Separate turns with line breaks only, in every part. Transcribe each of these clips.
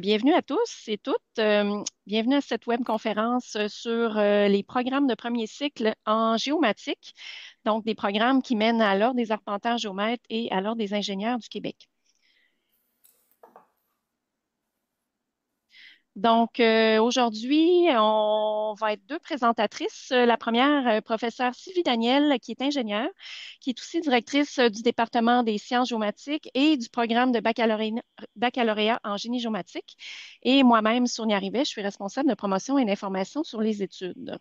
Bienvenue à tous et toutes. Bienvenue à cette webconférence sur les programmes de premier cycle en géomatique, donc des programmes qui mènent à l'Ordre des arpenteurs géomètres et à l'Ordre des ingénieurs du Québec. Donc, aujourd'hui, on va être deux présentatrices. La première, professeure Sylvie Daniel, qui est ingénieure, qui est aussi directrice du département des sciences géomatiques et du programme de baccalauréat en génie géomatique. Et moi-même, Sonia Rivet, je suis responsable de promotion et d'information sur les études.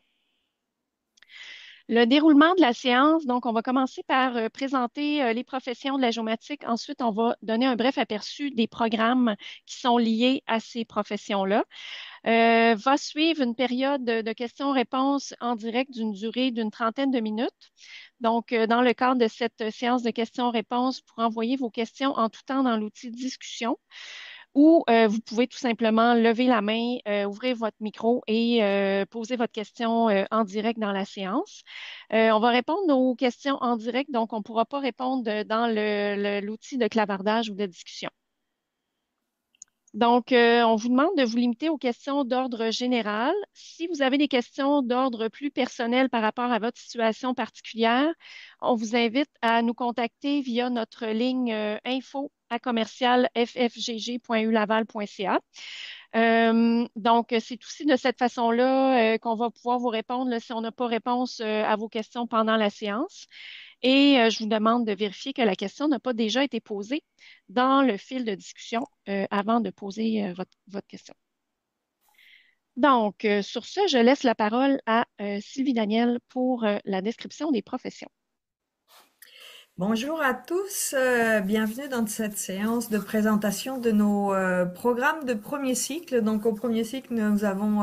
Le déroulement de la séance, donc on va commencer par présenter les professions de la géomatique. Ensuite, on va donner un bref aperçu des programmes qui sont liés à ces professions-là. Va suivre une période de questions-réponses en direct d'une durée d'une trentaine de minutes. Donc, dans le cadre de cette séance de questions-réponses, pour envoyer vos questions en tout temps dans l'outil discussion ou vous pouvez tout simplement lever la main, ouvrir votre micro et poser votre question en direct dans la séance. On va répondre aux questions en direct, donc on ne pourra pas répondre dans l'outil de clavardage ou de discussion. Donc, on vous demande de vous limiter aux questions d'ordre général. Si vous avez des questions d'ordre plus personnel par rapport à votre situation particulière, on vous invite à nous contacter via notre ligne info à commercial ffgg.ulaval.ca. Donc, c'est aussi de cette façon-là qu'on va pouvoir vous répondre là, si on n'a pas réponse à vos questions pendant la séance. Et je vous demande de vérifier que la question n'a pas déjà été posée dans le fil de discussion avant de poser votre question. Donc, sur ce, je laisse la parole à Sylvie Daniel pour la description des professions.
Bonjour à tous, bienvenue dans cette séance de présentation de nos programmes de premier cycle. Donc au premier cycle, nous avons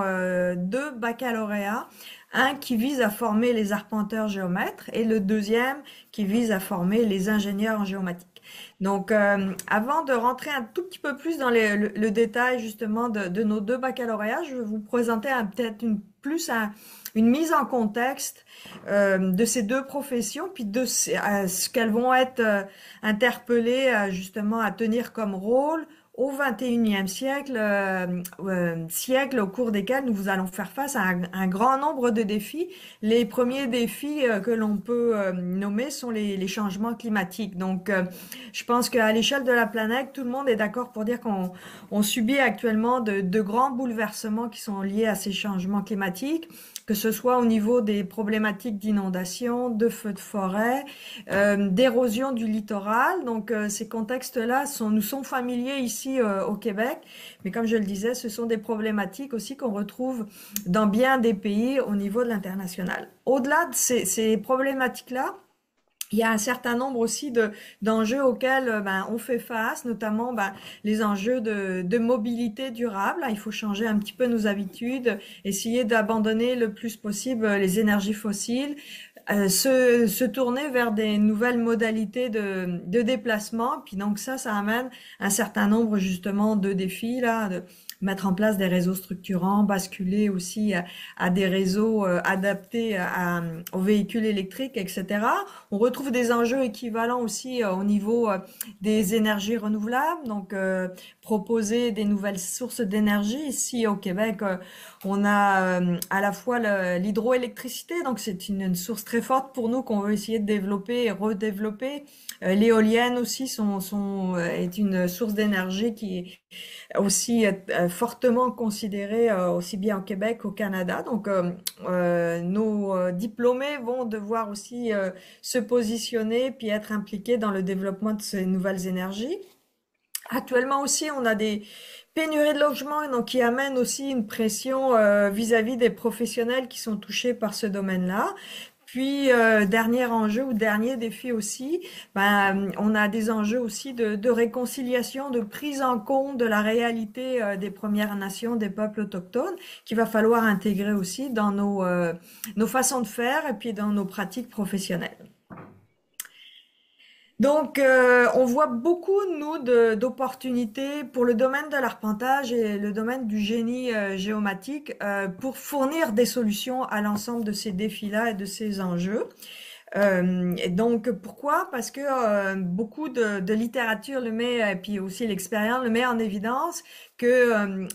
deux baccalauréats, un qui vise à former les arpenteurs géomètres et le deuxième qui vise à former les ingénieurs en géomatique. Donc avant de rentrer un tout petit peu plus dans le détail justement de nos deux baccalauréats, je vais vous présenter peut-être une mise en contexte de ces deux professions, puis de ce qu'elles vont être interpellées justement à tenir comme rôle au XXIe siècle au cours desquels nous allons faire face à un grand nombre de défis. Les premiers défis que l'on peut nommer sont les changements climatiques. Donc, je pense qu'à l'échelle de la planète, tout le monde est d'accord pour dire qu'on subit actuellement de grands bouleversements qui sont liés à ces changements climatiques, que ce soit au niveau des problématiques d'inondation, de feux de forêt, d'érosion du littoral. Donc ces contextes-là nous sont familiers ici au Québec, mais comme je le disais, ce sont des problématiques aussi qu'on retrouve dans bien des pays au niveau de l'international. Au-delà de ces problématiques-là, il y a un certain nombre aussi d'enjeux auxquels on fait face, notamment les enjeux de mobilité durable. Il faut changer un petit peu nos habitudes, essayer d'abandonner le plus possible les énergies fossiles, se tourner vers des nouvelles modalités de déplacement. Puis donc ça amène un certain nombre justement de défis là, de mettre en place des réseaux structurants, basculer aussi à des réseaux adaptés aux véhicules électriques, etc. On retrouve des enjeux équivalents aussi au niveau des énergies renouvelables, donc proposer des nouvelles sources d'énergie. Ici au Québec, on a à la fois l'hydroélectricité, donc c'est une source très forte pour nous qu'on veut essayer de développer et redévelopper. L'éolienne aussi est une source d'énergie qui est aussi fortement considérée aussi bien au Québec qu'au Canada. Donc nos diplômés vont devoir aussi se positionner puis être impliqués dans le développement de ces nouvelles énergies. Actuellement aussi, on a des pénuries de logements, donc qui amènent aussi une pression vis-à-vis des professionnels qui sont touchés par ce domaine-là. Puis, dernier enjeu ou dernier défi aussi, on a des enjeux aussi de réconciliation, de prise en compte de la réalité des Premières Nations, des peuples autochtones, qu'il va falloir intégrer aussi dans nos façons de faire et puis dans nos pratiques professionnelles. Donc, on voit beaucoup, nous, d'opportunités pour le domaine de l'arpentage et le domaine du génie géomatique pour fournir des solutions à l'ensemble de ces défis-là et de ces enjeux. Et donc pourquoi? Parce que beaucoup de littérature le met, et puis aussi l'expérience le met en évidence que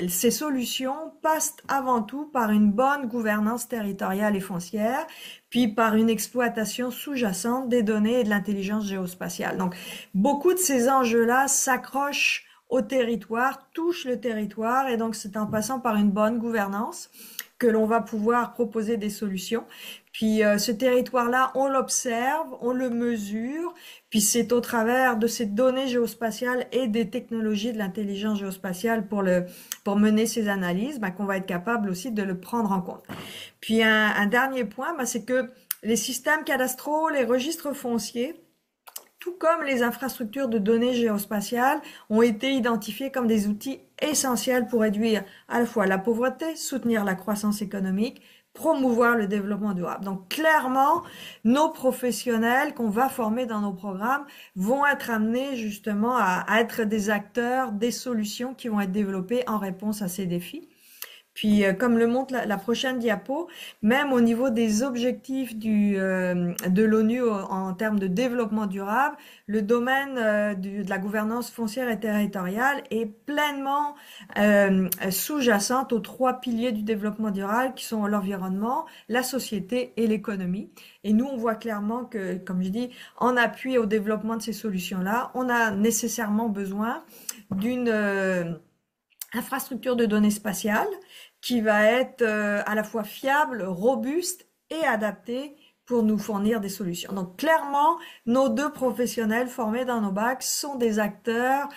ces solutions passent avant tout par une bonne gouvernance territoriale et foncière, puis par une exploitation sous-jacente des données et de l'intelligence géospatiale. Donc beaucoup de ces enjeux-là s'accrochent au territoire, touchent le territoire, et donc c'est en passant par une bonne gouvernance que l'on va pouvoir proposer des solutions. Puis ce territoire-là, on l'observe, on le mesure, puis c'est au travers de ces données géospatiales et des technologies de l'intelligence géospatiale pour mener ces analyses, qu'on va être capable aussi de le prendre en compte. Puis un dernier point, c'est que les systèmes cadastraux, les registres fonciers, tout comme les infrastructures de données géospatiales, ont été identifiés comme des outils essentiels pour réduire à la fois la pauvreté, soutenir la croissance économique, promouvoir le développement durable. Donc clairement, nos professionnels qu'on va former dans nos programmes vont être amenés justement à être des acteurs, des solutions qui vont être développées en réponse à ces défis. Puis, comme le montre la prochaine diapo, même au niveau des objectifs de l'ONU en termes de développement durable, le domaine de la gouvernance foncière et territoriale est pleinement sous-jacente aux 3 piliers du développement durable qui sont l'environnement, la société et l'économie. Et nous, on voit clairement que, comme je dis, en appui au développement de ces solutions-là, on a nécessairement besoin d'une infrastructure de données spatiales qui va être à la fois fiable, robuste et adaptée pour nous fournir des solutions. Donc clairement, nos 2 professionnels formés dans nos bacs sont des acteurs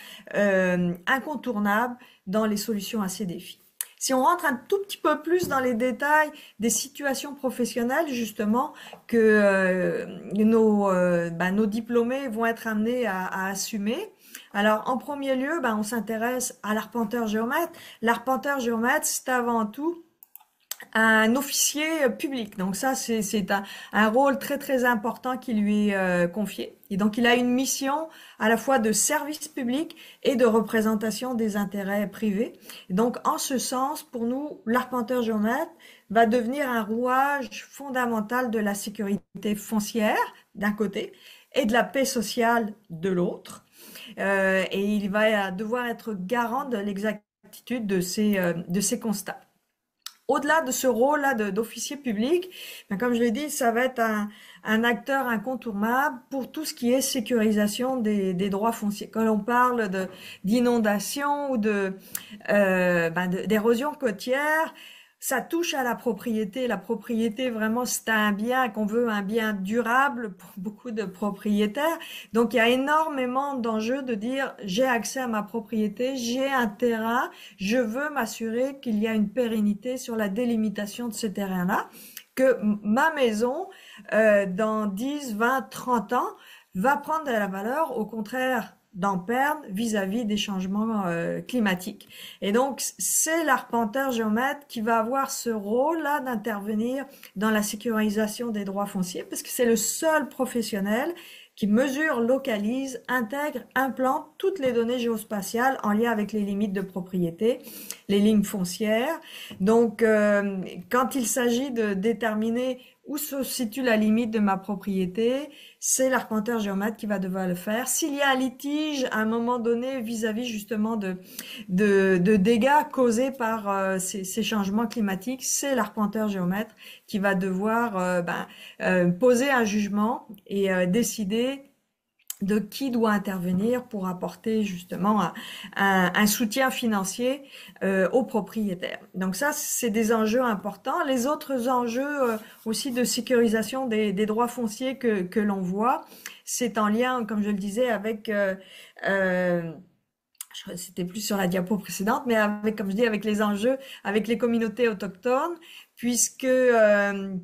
incontournables dans les solutions à ces défis. Si on rentre un tout petit peu plus dans les détails des situations professionnelles, justement, que nos diplômés vont être amenés à assumer. Alors, en premier lieu, on s'intéresse à l'arpenteur géomètre. L'arpenteur géomètre, c'est avant tout un officier public. Donc ça, c'est un rôle très très important qui lui est confié. Et donc il a une mission à la fois de service public et de représentation des intérêts privés. Et donc en ce sens, pour nous, l'arpenteur géomètre va devenir un rouage fondamental de la sécurité foncière d'un côté et de la paix sociale de l'autre. Et il va devoir être garant de l'exactitude de ces constats. Au-delà de ce rôle-là d'officier public, comme je l'ai dit, ça va être un acteur incontournable pour tout ce qui est sécurisation des droits fonciers. Quand on parle d'inondation ou d'érosion côtière, ça touche à la propriété. La propriété, vraiment, c'est un bien qu'on veut, un bien durable pour beaucoup de propriétaires. Donc, il y a énormément d'enjeux de dire, j'ai accès à ma propriété, j'ai un terrain, je veux m'assurer qu'il y a une pérennité sur la délimitation de ce terrain-là, que ma maison, dans 10, 20, 30 ans, va prendre de la valeur, au contraire, d'en perdre vis-à-vis des changements climatiques. Et donc, c'est l'arpenteur géomètre qui va avoir ce rôle-là d'intervenir dans la sécurisation des droits fonciers, parce que c'est le seul professionnel qui mesure, localise, intègre, implante toutes les données géospatiales en lien avec les limites de propriété, les lignes foncières. Donc, quand il s'agit de déterminer où se situe la limite de ma propriété, c'est l'arpenteur géomètre qui va devoir le faire. S'il y a un litige à un moment donné vis-à-vis justement de dégâts causés par ces changements climatiques, c'est l'arpenteur géomètre qui va devoir poser un jugement et décider de qui doit intervenir pour apporter justement un soutien financier aux propriétaires. Donc ça, c'est des enjeux importants. Les autres enjeux aussi de sécurisation des droits fonciers que l'on voit, c'est en lien, comme je le disais, avec c'était plus sur la diapo précédente, mais avec, comme je dis, avec les enjeux, avec les communautés autochtones, puisque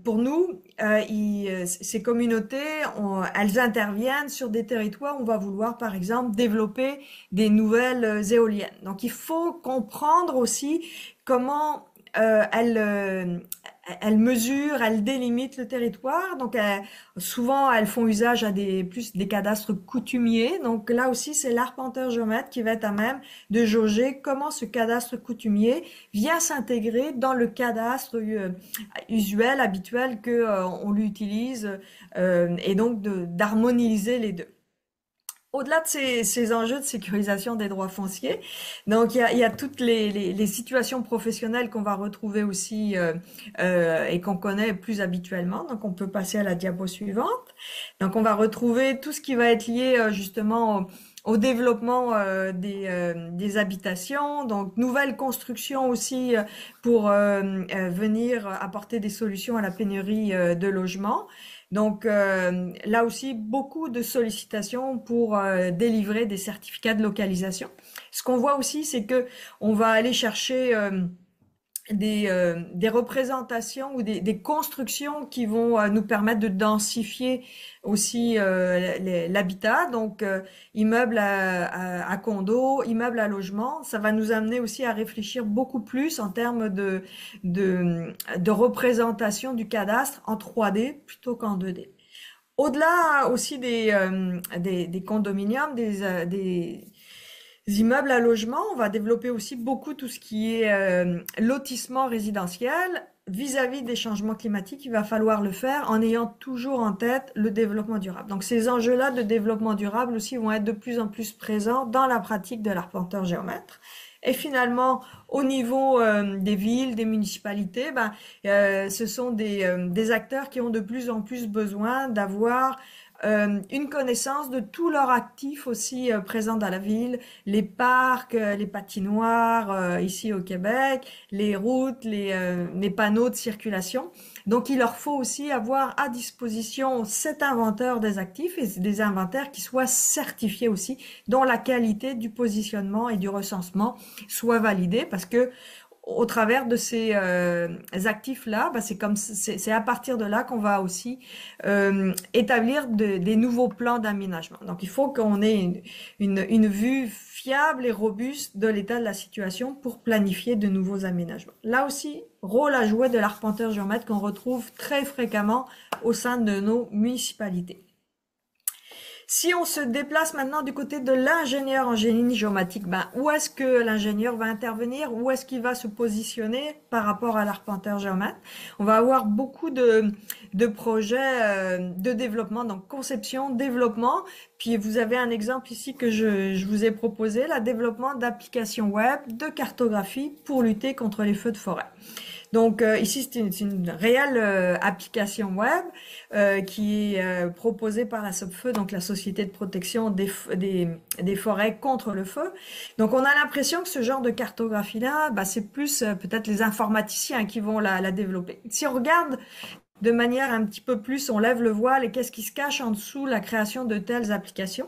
pour nous, ces communautés, elles interviennent sur des territoires où on va vouloir, par exemple, développer des nouvelles éoliennes. Donc, il faut comprendre aussi comment elles mesurent, elles délimitent le territoire. Donc, souvent, elles font usage à plus des cadastres coutumiers. Donc, là aussi, c'est l'arpenteur géomètre qui va être à même de jauger comment ce cadastre coutumier vient s'intégrer dans le cadastre usuel, habituel que on l'utilise, et donc d'harmoniser les deux. Au-delà de ces enjeux de sécurisation des droits fonciers, donc il y a toutes les situations professionnelles qu'on va retrouver aussi et qu'on connaît plus habituellement. Donc on peut passer à la diapo suivante. Donc on va retrouver tout ce qui va être lié justement au développement des habitations, donc nouvelles constructions aussi pour venir apporter des solutions à la pénurie de logements. Donc là aussi, beaucoup de sollicitations pour délivrer des certificats de localisation. Ce qu'on voit aussi, c'est que on va aller chercher des représentations ou des constructions qui vont nous permettre de densifier aussi l'habitat. Donc, immeuble à condo, immeuble à logement, ça va nous amener aussi à réfléchir beaucoup plus en termes de représentation du cadastre en 3D plutôt qu'en 2D. Au-delà aussi des condominiums, des immeubles à logement, on va développer aussi beaucoup tout ce qui est lotissement résidentiel. Vis-à-vis des changements climatiques, il va falloir le faire en ayant toujours en tête le développement durable. Donc ces enjeux-là de développement durable aussi vont être de plus en plus présents dans la pratique de l'arpenteur géomètre. Et finalement, au niveau des villes, des municipalités, ce sont des acteurs qui ont de plus en plus besoin d'avoir une connaissance de tous leurs actifs aussi présents dans la ville, les parcs, les patinoires ici au Québec, les routes, les panneaux de circulation. Donc, il leur faut aussi avoir à disposition cet inventaire des actifs et des inventaires qui soient certifiés aussi, dont la qualité du positionnement et du recensement soit validée parce que au travers de ces actifs-là, c'est à partir de là qu'on va aussi établir des nouveaux plans d'aménagement. Donc, il faut qu'on ait une vue fiable et robuste de l'état de la situation pour planifier de nouveaux aménagements. Là aussi, rôle à jouer de l'arpenteur géomètre qu'on retrouve très fréquemment au sein de nos municipalités. Si on se déplace maintenant du côté de l'ingénieur en génie géomatique, où est-ce que l'ingénieur va intervenir? Où est-ce qu'il va se positionner par rapport à l'arpenteur géomètre? On va avoir beaucoup de projets de développement, donc conception, développement. Puis vous avez un exemple ici que je vous ai proposé, le développement d'applications web de cartographie pour lutter contre les feux de forêt. Donc ici, c'est une réelle application web qui est proposée par la SOPFEU, donc la Société de protection des forêts contre le feu. Donc on a l'impression que ce genre de cartographie-là, c'est plus peut-être les informaticiens qui vont la développer. Si on regarde de manière un petit peu plus, on lève le voile et qu'est-ce qui se cache en dessous la création de telles applications.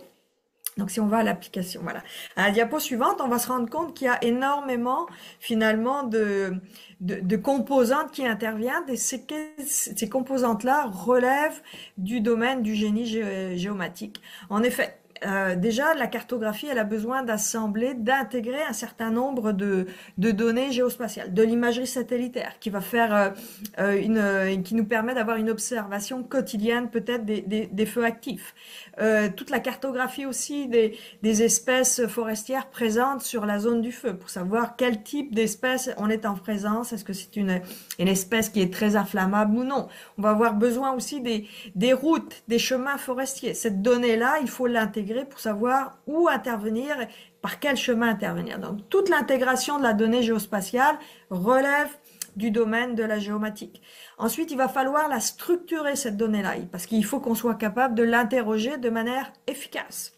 Donc, si on va à l'application, voilà. À la diapo suivante, on va se rendre compte qu'il y a énormément, finalement, de composantes qui interviennent et ces composantes-là relèvent du domaine du génie géomatique. En effet, déjà, la cartographie, elle a besoin d'assembler, d'intégrer un certain nombre de données géospatiales, de l'imagerie satellitaire, qui va faire qui nous permet d'avoir une observation quotidienne peut-être des feux actifs. Toute la cartographie aussi des espèces forestières présentes sur la zone du feu, pour savoir quel type d'espèce on est en présence. Est-ce que c'est une espèce qui est très inflammable ou non? On va avoir besoin aussi des routes, des chemins forestiers. Cette donnée-là, il faut l'intégrer pour savoir où intervenir, par quel chemin intervenir. Donc, toute l'intégration de la donnée géospatiale relève du domaine de la géomatique. Ensuite, il va falloir la structurer, cette donnée-là, parce qu'il faut qu'on soit capable de l'interroger de manière efficace.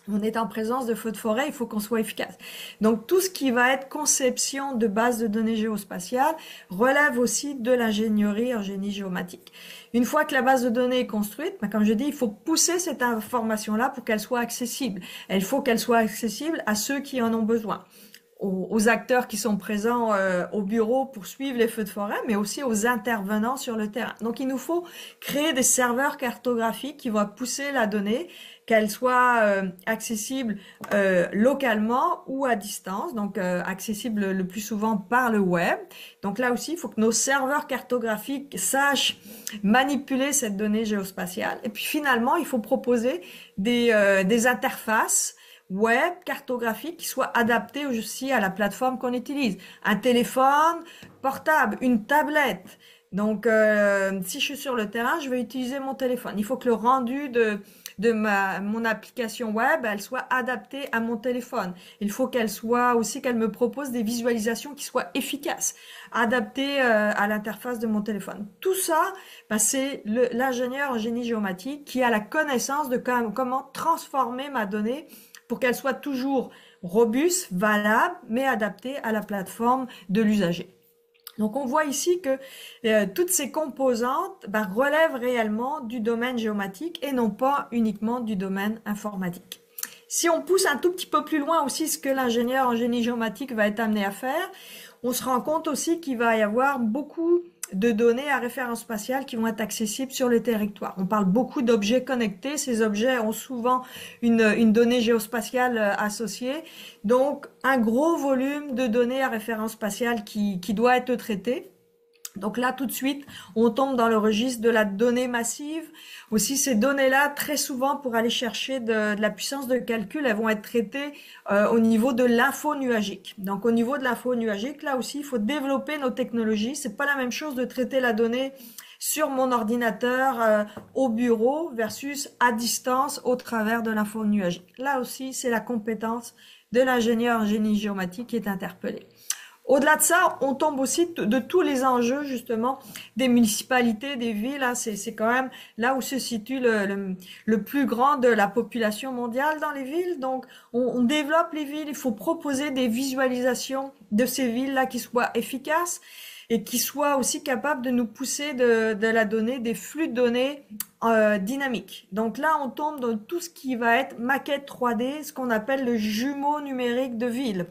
On est en présence de feux de forêt, il faut qu'on soit efficace. Donc, tout ce qui va être conception de bases de données géospatiales relève aussi de l'ingénierie en génie géomatique. Une fois que la base de données est construite, comme je dis, il faut pousser cette information-là pour qu'elle soit accessible. Il faut qu'elle soit accessible à ceux qui en ont besoin, aux acteurs qui sont présents au bureau pour suivre les feux de forêt, mais aussi aux intervenants sur le terrain. Donc, il nous faut créer des serveurs cartographiques qui vont pousser la donnée, qu'elle soit accessible localement ou à distance, donc accessible le plus souvent par le web. Donc là aussi, il faut que nos serveurs cartographiques sachent manipuler cette donnée géospatiale. Et puis finalement, il faut proposer des interfaces web cartographiques qui soient adaptées aussi à la plateforme qu'on utilise. Un téléphone portable, une tablette. Donc, si je suis sur le terrain, je vais utiliser mon téléphone. Il faut que le rendu de mon application web, elle soit adaptée à mon téléphone. Il faut qu'elle soit aussi, qu'elle me propose des visualisations qui soient efficaces, adaptées à l'interface de mon téléphone. Tout ça, ben, c'est l'ingénieur en génie géomatique qui a la connaissance de comment transformer ma donnée pour qu'elle soit toujours robuste, valable, mais adaptée à la plateforme de l'usager. Donc on voit ici que toutes ces composantes relèvent réellement du domaine géomatique et non pas uniquement du domaine informatique. Si on pousse un tout petit peu plus loin aussi ce que l'ingénieur en génie géomatique va être amené à faire, on se rend compte aussi qu'il va y avoir beaucoup de données à référence spatiale qui vont être accessibles sur le territoire. On parle beaucoup d'objets connectés. Ces objets ont souvent une donnée géospatiale associée. Donc, un gros volume de données à référence spatiale qui doit être traité. Donc là, tout de suite, on tombe dans le registre de la donnée massive. Aussi, ces données-là, très souvent, pour aller chercher de la puissance de calcul, elles vont être traitées au niveau de l'info nuagique. Donc, au niveau de l'info nuagique, là aussi, il faut développer nos technologies. C'est pas la même chose de traiter la donnée sur mon ordinateur au bureau versus à distance au travers de l'info nuagique. Là aussi, c'est la compétence de l'ingénieur en génie géomatique qui est interpellée. Au-delà de ça, on tombe aussi de tous les enjeux, justement, des municipalités, des villes. Hein, c'est quand même là où se situe le plus grand de la population mondiale dans les villes. Donc, on développe les villes. Il faut proposer des visualisations de ces villes-là qui soient efficaces et qui soient aussi capables de nous pousser de la donnée, des flux de données dynamiques. Donc là, on tombe dans tout ce qui va être maquette 3D, ce qu'on appelle le jumeau numérique de ville.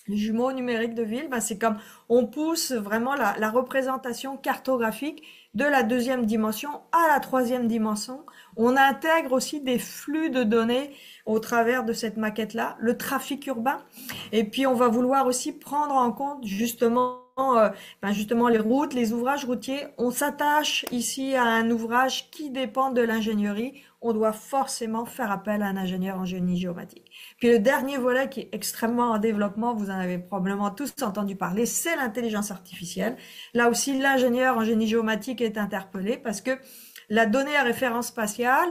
Le jumeau numérique de ville, c'est comme on pousse vraiment la représentation cartographique de la deuxième dimension à la troisième dimension. On intègre aussi des flux de données au travers de cette maquette-là, le trafic urbain. Et puis, on va vouloir aussi prendre en compte justement les routes, les ouvrages routiers. On s'attache ici à un ouvrage qui dépend de l'ingénierie. On doit forcément faire appel à un ingénieur en génie géomatique. Puis le dernier volet qui est extrêmement en développement, vous en avez probablement tous entendu parler, c'est l'intelligence artificielle. Là aussi, l'ingénieur en génie géomatique est interpellé parce que la donnée à référence spatiale,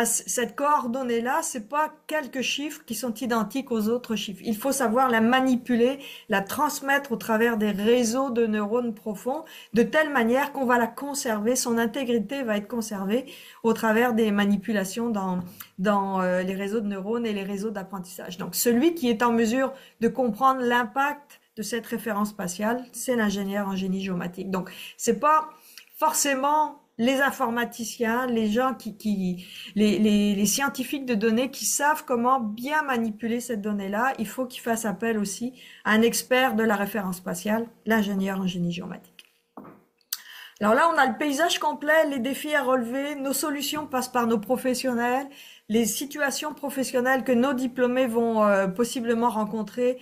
cette coordonnée-là, c'est pas quelques chiffres qui sont identiques aux autres chiffres. Il faut savoir la manipuler, la transmettre au travers des réseaux de neurones profonds, de telle manière qu'on va la conserver, son intégrité va être conservée au travers des manipulations dans les réseaux de neurones et les réseaux d'apprentissage. Donc, celui qui est en mesure de comprendre l'impact de cette référence spatiale, c'est l'ingénieur en génie géomatique. Donc, c'est pas forcément les informaticiens, les gens les scientifiques de données qui savent comment bien manipuler cette donnée-là. Il faut qu'ils fassent appel aussi à un expert de la référence spatiale, l'ingénieur en génie géomatique. Alors là, on a le paysage complet, les défis à relever, nos solutions passent par nos professionnels, les situations professionnelles que nos diplômés vont possiblement rencontrer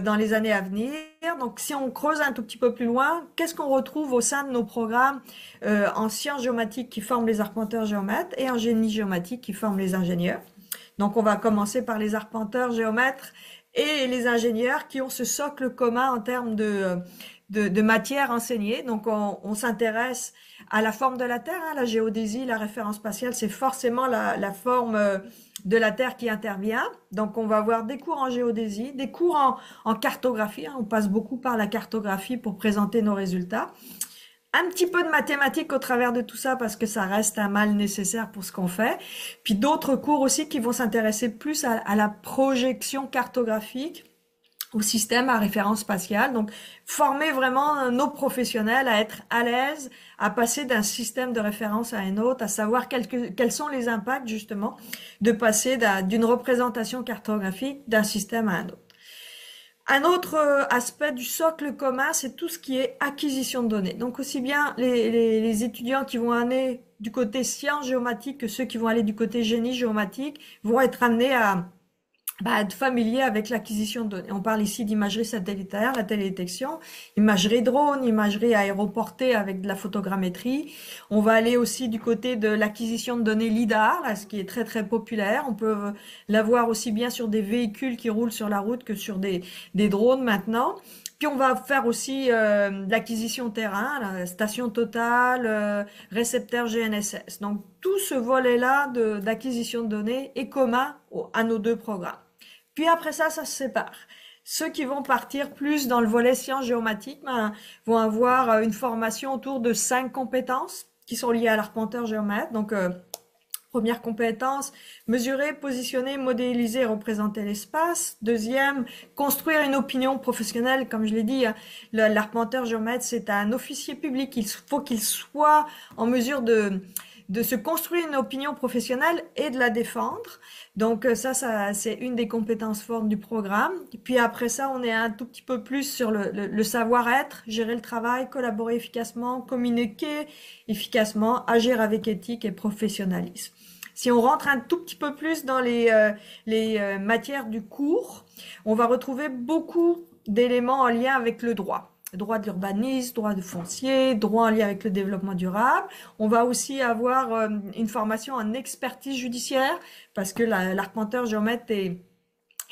dans les années à venir. Donc, si on creuse un tout petit peu plus loin, qu'est-ce qu'on retrouve au sein de nos programmes en sciences géomatiques qui forment les arpenteurs géomètres et en génie géomatique qui forment les ingénieurs? Donc, on va commencer par les arpenteurs géomètres et les ingénieurs qui ont ce socle commun en termes de matière enseignée. Donc, on s'intéresse à la forme de la Terre, hein, la géodésie, la référence spatiale, c'est forcément la forme de la Terre qui intervient. Donc, on va avoir des cours en géodésie, des cours en cartographie. Hein, on passe beaucoup par la cartographie pour présenter nos résultats. Un petit peu de mathématiques au travers de tout ça parce que ça reste un mal nécessaire pour ce qu'on fait. Puis d'autres cours aussi qui vont s'intéresser plus à la projection cartographique, au système à référence spatiale. Donc, former vraiment nos professionnels à être à l'aise, à passer d'un système de référence à un autre, à savoir quels sont les impacts, justement, de passer d'une représentation cartographique d'un système à un autre. Un autre aspect du socle commun, c'est tout ce qui est acquisition de données. Donc, aussi bien les étudiants qui vont aller du côté sciences géomatiques que ceux qui vont aller du côté génie géomatique vont être amenés à être familier avec l'acquisition de données. On parle ici d'imagerie satellitaire, la télédétection, imagerie drone, imagerie aéroportée avec de la photogrammétrie. On va aller aussi du côté de l'acquisition de données LIDAR, là, ce qui est très très populaire. On peut l'avoir aussi bien sur des véhicules qui roulent sur la route que sur des drones maintenant. Puis on va faire aussi l'acquisition terrain, la station totale, récepteur GNSS. Donc tout ce volet-là d'acquisition de données est commun à nos deux programmes. Puis après ça se sépare. Ceux qui vont partir plus dans le volet sciences géomatiques vont avoir une formation autour de 5 compétences qui sont liées à l'arpenteur géomètre. Donc, première compétence, mesurer, positionner, modéliser et représenter l'espace. Deuxième, construire une opinion professionnelle. Comme je l'ai dit, l'arpenteur géomètre, c'est un officier public. Il faut qu'il soit en mesure de se construire une opinion professionnelle et de la défendre. Donc ça c'est une des compétences fortes du programme. Et puis après ça, on est un tout petit peu plus sur le savoir-être, gérer le travail, collaborer efficacement, communiquer efficacement, agir avec éthique et professionnalisme. Si on rentre un tout petit peu plus dans les matières du cours, on va retrouver beaucoup d'éléments en lien avec le droit. Droit de l'urbanisme, droit de foncier, droit en lien avec le développement durable. On va aussi avoir une formation en expertise judiciaire parce que l'arpenteur géomètre est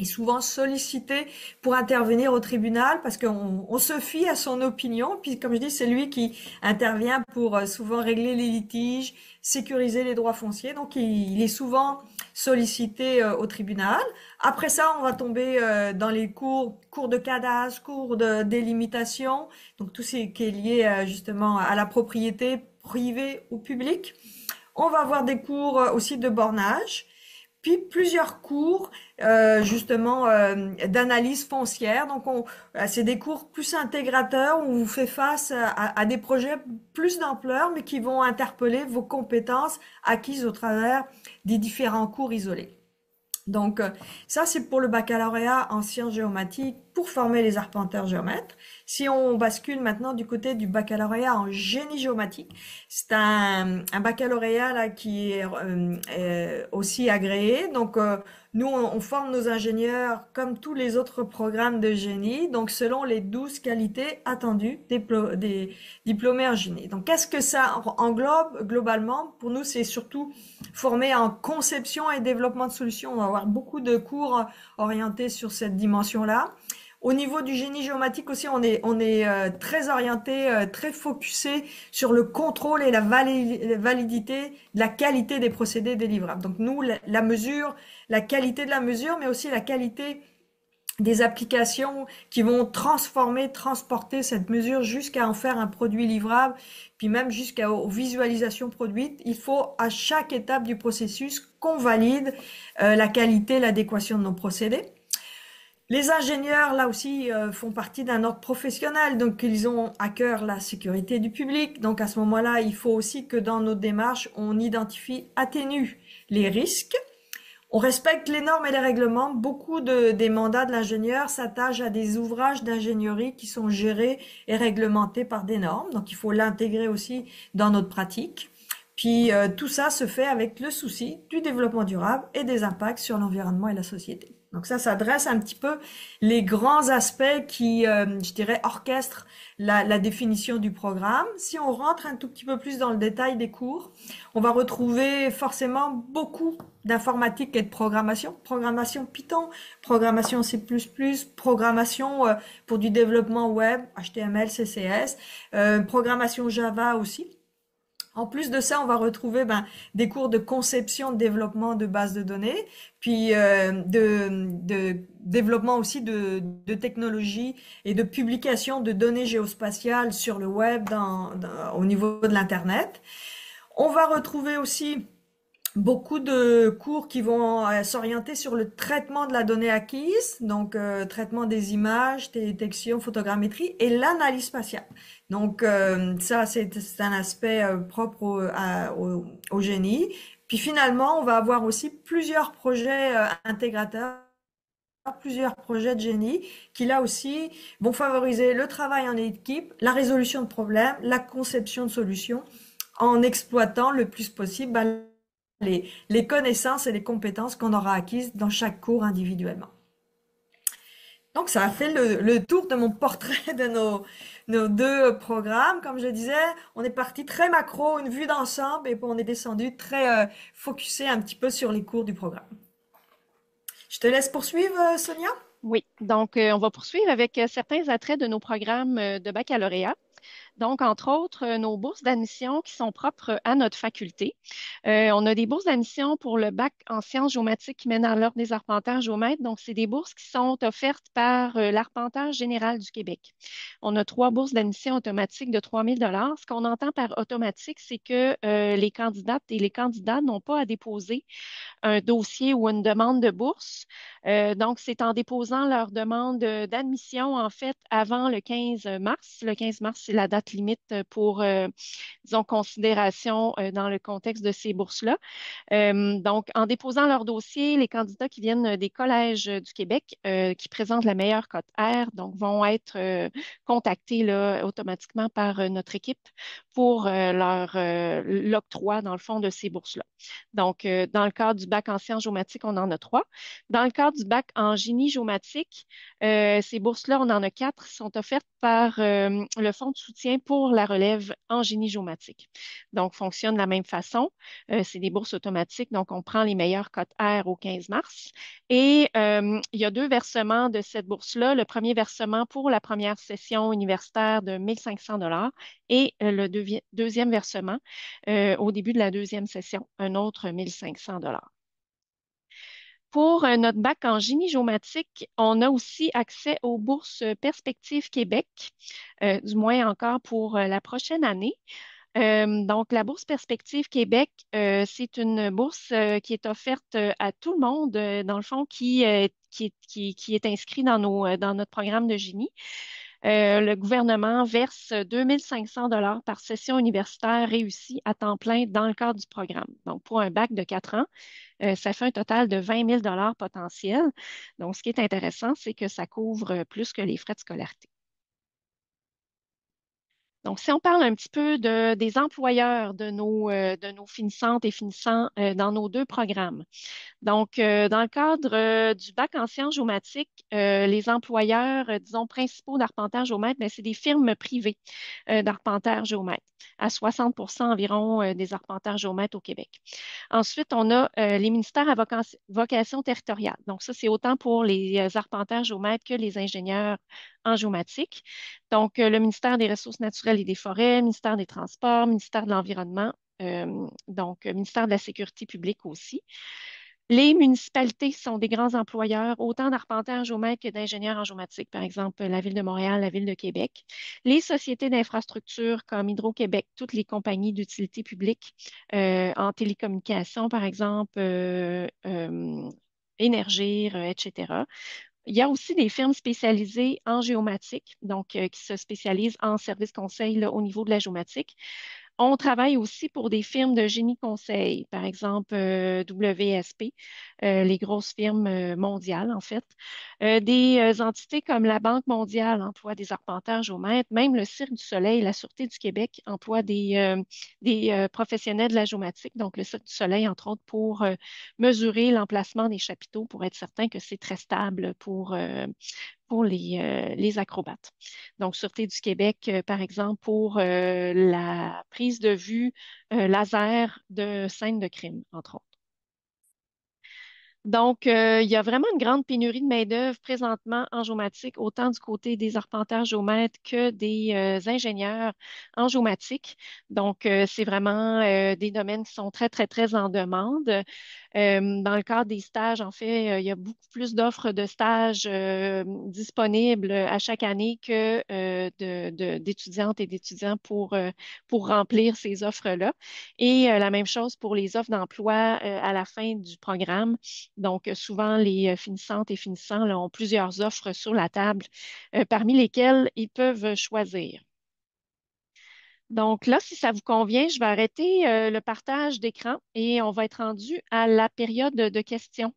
souvent sollicité pour intervenir au tribunal parce qu'on se fie à son opinion. Puis comme je dis, c'est lui qui intervient pour souvent régler les litiges, sécuriser les droits fonciers. Donc il est souvent sollicité au tribunal. Après ça, on va tomber dans les cours de cadastre, cours de délimitation, donc tout ce qui est lié justement à la propriété privée ou publique. On va avoir des cours aussi de bornage. Puis plusieurs cours justement d'analyse foncière. Donc c'est des cours plus intégrateurs où on vous fait face à des projets plus d'ampleur mais qui vont interpeller vos compétences acquises au travers des différents cours isolés. Donc ça c'est pour le baccalauréat en sciences géomatiques pour former les arpenteurs géomètres. Si on bascule maintenant du côté du baccalauréat en génie géomatique, c'est un baccalauréat là qui est aussi agréé. Donc nous on forme nos ingénieurs comme tous les autres programmes de génie, donc selon les 12 qualités attendues des diplômés en génie. Donc qu'est-ce que ça englobe globalement? Pour nous c'est surtout former en conception et développement de solutions. On va avoir beaucoup de cours orientés sur cette dimension-là. Au niveau du génie géomatique aussi, on est très orienté, très focusé sur le contrôle et la validité de la qualité des procédés délivrables. Donc nous, la mesure, la qualité de la mesure, mais aussi la qualité des applications qui vont transformer, transporter cette mesure jusqu'à en faire un produit livrable, puis même jusqu'aux visualisations produites. Il faut à chaque étape du processus qu'on valide la qualité, l'adéquation de nos procédés. Les ingénieurs, là aussi, font partie d'un ordre professionnel, donc ils ont à cœur la sécurité du public. Donc à ce moment-là, il faut aussi que dans nos démarches, on identifie, atténue les risques. On respecte les normes et les règlements. Beaucoup des mandats de l'ingénieur s'attachent à des ouvrages d'ingénierie qui sont gérés et réglementés par des normes. Donc il faut l'intégrer aussi dans notre pratique. Puis tout ça se fait avec le souci du développement durable et des impacts sur l'environnement et la société. Donc ça dresse un petit peu les grands aspects qui, je dirais, orchestrent la définition du programme. Si on rentre un tout petit peu plus dans le détail des cours, on va retrouver forcément beaucoup d'informatique et de programmation. Programmation Python, programmation C++, programmation pour du développement web, HTML, CSS, programmation Java aussi. En plus de ça, on va retrouver des cours de conception, de développement de bases de données, puis de développement aussi de technologies et de publication de données géospatiales sur le web au niveau de l'Internet. On va retrouver aussi beaucoup de cours qui vont s'orienter sur le traitement de la donnée acquise, donc traitement des images, détection, photogrammétrie et l'analyse spatiale. Donc ça, c'est un aspect propre au génie. Puis finalement, on va avoir aussi plusieurs projets intégrateurs, plusieurs projets de génie qui là aussi vont favoriser le travail en équipe, la résolution de problèmes, la conception de solutions en exploitant le plus possible les connaissances et les compétences qu'on aura acquises dans chaque cours individuellement. Donc, ça a fait le tour de mon portrait de nos deux programmes. Comme je disais, on est parti très macro, une vue d'ensemble, et puis on est descendu très focusé un petit peu sur les cours du programme. Je te laisse poursuivre, Sonia.
Oui, donc on va poursuivre avec certains attraits de nos programmes de baccalauréat. Donc, entre autres, nos bourses d'admission qui sont propres à notre faculté. On a des bourses d'admission pour le bac en sciences géomatiques qui mènent à l'ordre des arpenteurs géomètres. Donc, c'est des bourses qui sont offertes par l'Arpenteur général du Québec. On a 3 bourses d'admission automatiques de 3 000 dollars. Ce qu'on entend par automatique, c'est que les candidates et les candidats n'ont pas à déposer un dossier ou une demande de bourse. Donc, c'est en déposant leur demande d'admission, en fait, avant le 15 mars. Le 15 mars, c'est la date limite pour, disons, considération dans le contexte de ces bourses-là. Donc, en déposant leur dossier, les candidats qui viennent des collèges du Québec, qui présentent la meilleure cote R, donc, vont être contactés là, automatiquement par notre équipe pour l'octroi, dans le fond, de ces bourses-là. Donc, dans le cadre du bac en sciences géomatiques, on en a 3. Dans le cadre du bac en génie géomatique, ces bourses-là, on en a 4, sont offertes par le Fonds de soutien pour la relève en génie géomatique. Donc, fonctionne de la même façon. C'est des bourses automatiques, donc on prend les meilleures cotes R au 15 mars. Et il y a 2 versements de cette bourse-là. Le premier versement pour la première session universitaire de 1 500 et le deuxième versement au début de la deuxième session, un autre 1 500 Pour notre bac en génie géomatique, on a aussi accès aux bourses Perspectives Québec, du moins encore pour la prochaine année. Donc, la bourse Perspective Québec, c'est une bourse qui est offerte à tout le monde, dans le fond, qui est inscrit dans notre programme de génie. Le gouvernement verse 2 500 par session universitaire réussie à temps plein dans le cadre du programme. Donc, pour un bac de 4 ans, ça fait un total de 20 000 potentiels. Donc, ce qui est intéressant, c'est que ça couvre plus que les frais de scolarité. Donc, si on parle un petit peu des employeurs de nos finissantes et finissants dans nos 2 programmes. Donc, dans le cadre du bac en sciences géomatiques, les employeurs, disons, principaux d'arpenteurs géomètres, ben, c'est des firmes privées d'arpenteurs géomètres, à 60 environ des arpenteurs géomètres au Québec. Ensuite, on a les ministères à vocation territoriale. Donc, ça, c'est autant pour les arpenteurs géomètres que les ingénieurs en géomatique. Donc, le ministère des Ressources naturelles et des Forêts, ministère des Transports, ministère de l'Environnement, donc ministère de la Sécurité publique aussi. Les municipalités sont des grands employeurs, autant d'arpenteurs géomètres que d'ingénieurs en géomatique, par exemple la Ville de Montréal, la Ville de Québec. Les sociétés d'infrastructure comme Hydro-Québec, toutes les compagnies d'utilité publique en télécommunications, par exemple, Énergir, etc. Il y a aussi des firmes spécialisées en géomatique, donc qui se spécialisent en services conseil là, au niveau de la géomatique. On travaille aussi pour des firmes de génie conseil, par exemple WSP, les grosses firmes mondiales en fait. Des entités comme la Banque mondiale emploient des arpenteurs géomètres, même le Cirque du Soleil, la Sûreté du Québec emploie des professionnels de la géomatique, donc le Cirque du Soleil, entre autres, pour mesurer l'emplacement des chapiteaux pour être certain que c'est très stable pour les acrobates. Donc, Sûreté du Québec, par exemple, pour la prise de vue laser de scènes de crime, entre autres. Donc, il y a vraiment une grande pénurie de main-d'œuvre présentement en géomatique, autant du côté des arpenteurs géomètres que des ingénieurs en géomatique. Donc, c'est vraiment des domaines qui sont très, très, très en demande. Dans le cadre des stages, en fait, il y a beaucoup plus d'offres de stages disponibles à chaque année que d'étudiantes et d'étudiants pour remplir ces offres-là. Et la même chose pour les offres d'emploi à la fin du programme. Donc, souvent, les finissantes et finissants là, ont plusieurs offres sur la table, parmi lesquelles ils peuvent choisir. Donc là, si ça vous convient, je vais arrêter le partage d'écran et on va être rendu à la période de questions.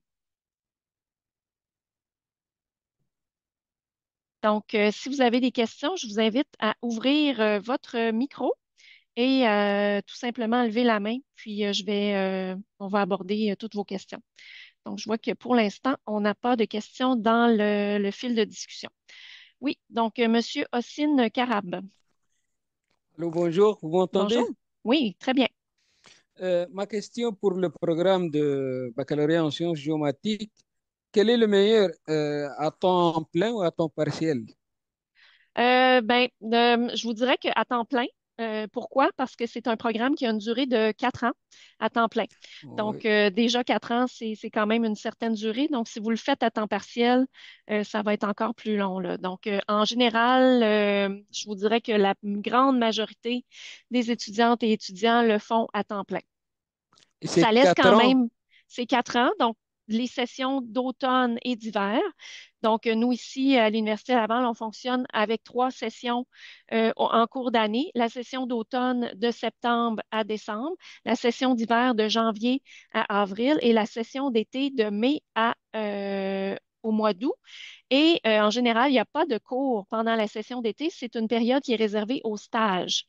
Donc, si vous avez des questions, je vous invite à ouvrir votre micro et tout simplement lever la main, puis on va aborder toutes vos questions. Donc, je vois que pour l'instant, on n'a pas de questions dans le fil de discussion. Oui, donc Monsieur Ossine Carab.
Allô, bonjour, vous
Bonjour.
m'entendez?
Oui, très bien.
Ma question pour le programme de baccalauréat en sciences géomatiques, quel est le meilleur, à temps plein ou à temps partiel?
Je vous dirais qu'à temps plein, pourquoi? Parce que c'est un programme qui a une durée de 4 ans à temps plein. Donc,
Oui.
déjà 4 ans, c'est quand même une certaine durée. Donc, si vous le faites à temps partiel, ça va être encore plus long, là. Donc, en général, je vous dirais que la grande majorité des étudiantes et étudiants le font à temps plein.
Et
Ça
c'est
laisse
quatre
quand
ans?
même ces 4 ans, donc les sessions d'automne et d'hiver. Donc, nous, ici, à l'Université Laval, on fonctionne avec 3 sessions en cours d'année. La session d'automne de septembre à décembre, la session d'hiver de janvier à avril et la session d'été de mai au mois d'août. Et en général, il n'y a pas de cours pendant la session d'été. C'est une période qui est réservée aux stages.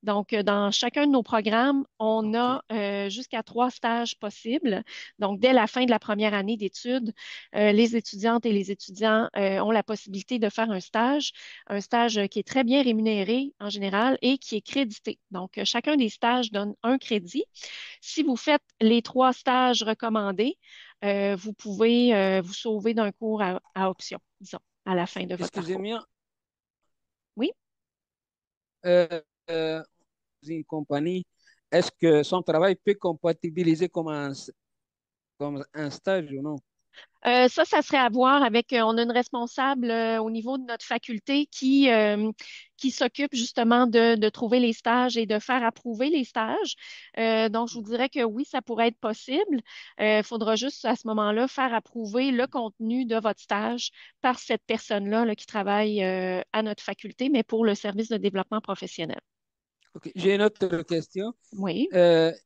Donc, dans chacun de nos programmes, on
Ok.
a jusqu'à 3 stages possibles. Donc, dès la fin de la première année d'études, les étudiantes et les étudiants ont la possibilité de faire un stage qui est très bien rémunéré en général et qui est crédité. Donc, chacun des stages donne un crédit. Si vous faites les 3 stages recommandés, vous pouvez vous sauver d'un cours à option, disons, à la fin de votre parcours.
Excusez-moi,
Oui.
euh, euh, une compagnie, est-ce que son travail peut compatibiliser comme un stage ou non?
Ça serait à voir avec, on a une responsable au niveau de notre faculté qui s'occupe justement de trouver les stages et de faire approuver les stages. Donc, je vous dirais que oui, ça pourrait être possible. Il faudra juste à ce moment-là faire approuver le contenu de votre stage par cette personne-là là, qui travaille à notre faculté, mais pour le service de développement professionnel.
Ok. J'ai une autre question.
Oui.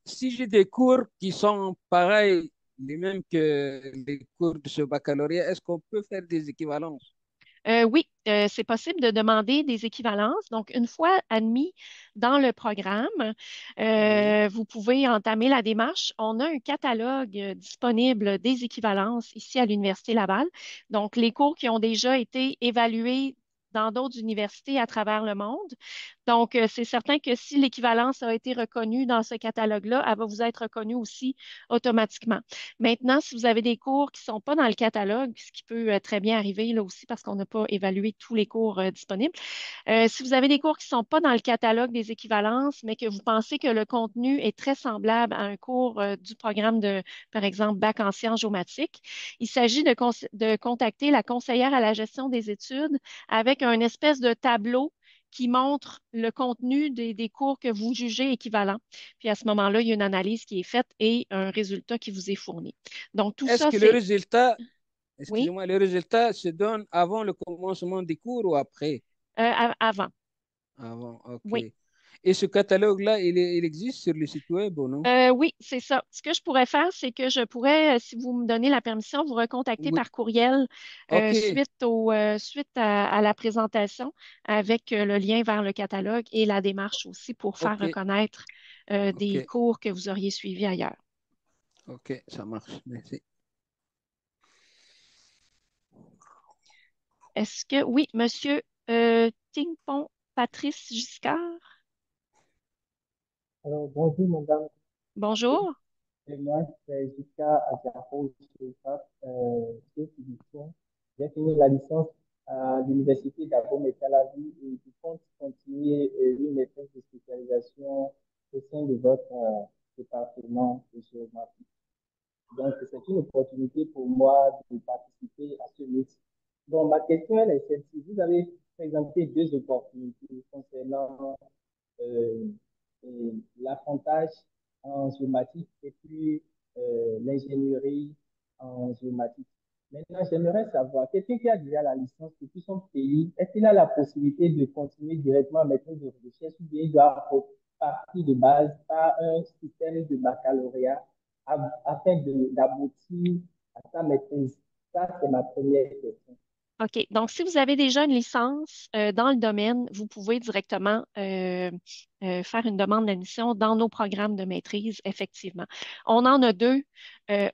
Si j'ai des cours qui sont pareils, les mêmes que les cours de ce baccalauréat, est-ce qu'on peut faire des équivalences?
Oui, c'est possible de demander des équivalences. Donc, une fois admis dans le programme,
Oui.
vous pouvez entamer la démarche. On a un catalogue disponible des équivalences ici à l'Université Laval. Donc, les cours qui ont déjà été évalués dans d'autres universités à travers le monde. Donc, c'est certain que si l'équivalence a été reconnue dans ce catalogue-là, elle va vous être reconnue aussi automatiquement. Maintenant, si vous avez des cours qui ne sont pas dans le catalogue, ce qui peut très bien arriver là aussi parce qu'on n'a pas évalué tous les cours disponibles, si vous avez des cours qui ne sont pas dans le catalogue des équivalences, mais que vous pensez que le contenu est très semblable à un cours du programme de, par exemple, Bac en sciences géomatiques, il s'agit de contacter la conseillère à la gestion des études avec un espèce de tableau qui montre le contenu des cours que vous jugez équivalents. Puis à ce moment-là, il y a une analyse qui est faite et un résultat qui vous est fourni. Donc, tout
Est-ce
ça,
que le
c'est,
résultat,
oui,
excusez-moi, le résultat se donne avant le commencement des cours ou après?
avant.
Avant, ok.
Oui.
Et ce catalogue-là, il existe sur le site web ou non?
Oui, c'est ça. Ce que je pourrais faire, c'est que je pourrais, si vous me donnez la permission, vous recontacter
Oui.
par courriel
Ok,
suite à la présentation avec le lien vers le catalogue et la démarche aussi pour faire
ok,
reconnaître
ok,
des cours que vous auriez suivis ailleurs.
ok, ça marche. Merci.
Est-ce que, oui, Monsieur Tingpon Patrice Giscard,
Alors, bonjour, madame.
bonjour.
Et moi, c'est Jika Adjako Soufat, je suis physicien. J'ai fini la licence à l'université d'Abomey-Calavi et je compte continuer une maîtrise de spécialisation au sein de votre département de géographie. Donc, c'est une opportunité pour moi de participer à ce mix. Donc, ma question elle est celle-ci. Vous avez présenté 2 opportunités concernant euh, l'apprentissage en géomatique et puis l'ingénierie en géomatique. Maintenant, j'aimerais savoir, quelqu'un qui a déjà la licence depuis son pays, est-ce qu'il a la possibilité de continuer directement à mettre de recherche ou bien il doit partir de base par un système de baccalauréat afin d'aboutir à sa maîtrise? Ça, c'est ma première question.
OK. Donc, si vous avez déjà une licence dans le domaine, vous pouvez directement faire une demande d'admission dans nos programmes de maîtrise, effectivement. On en a deux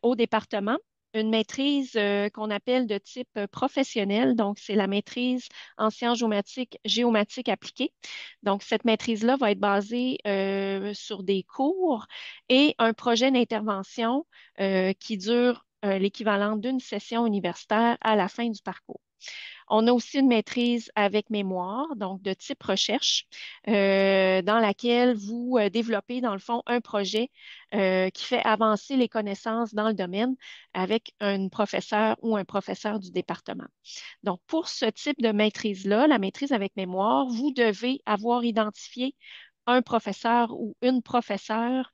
au département. Une maîtrise qu'on appelle de type professionnel. Donc, c'est la maîtrise en sciences géomatiques appliquées. Donc, cette maîtrise-là va être basée sur des cours et un projet d'intervention qui dure l'équivalent d'une session universitaire à la fin du parcours. On a aussi une maîtrise avec mémoire, donc de type recherche, dans laquelle vous développez, dans le fond, un projet qui fait avancer les connaissances dans le domaine avec un professeur ou un professeur du département. Donc, pour ce type de maîtrise-là, la maîtrise avec mémoire, vous devez avoir identifié un professeur ou une professeure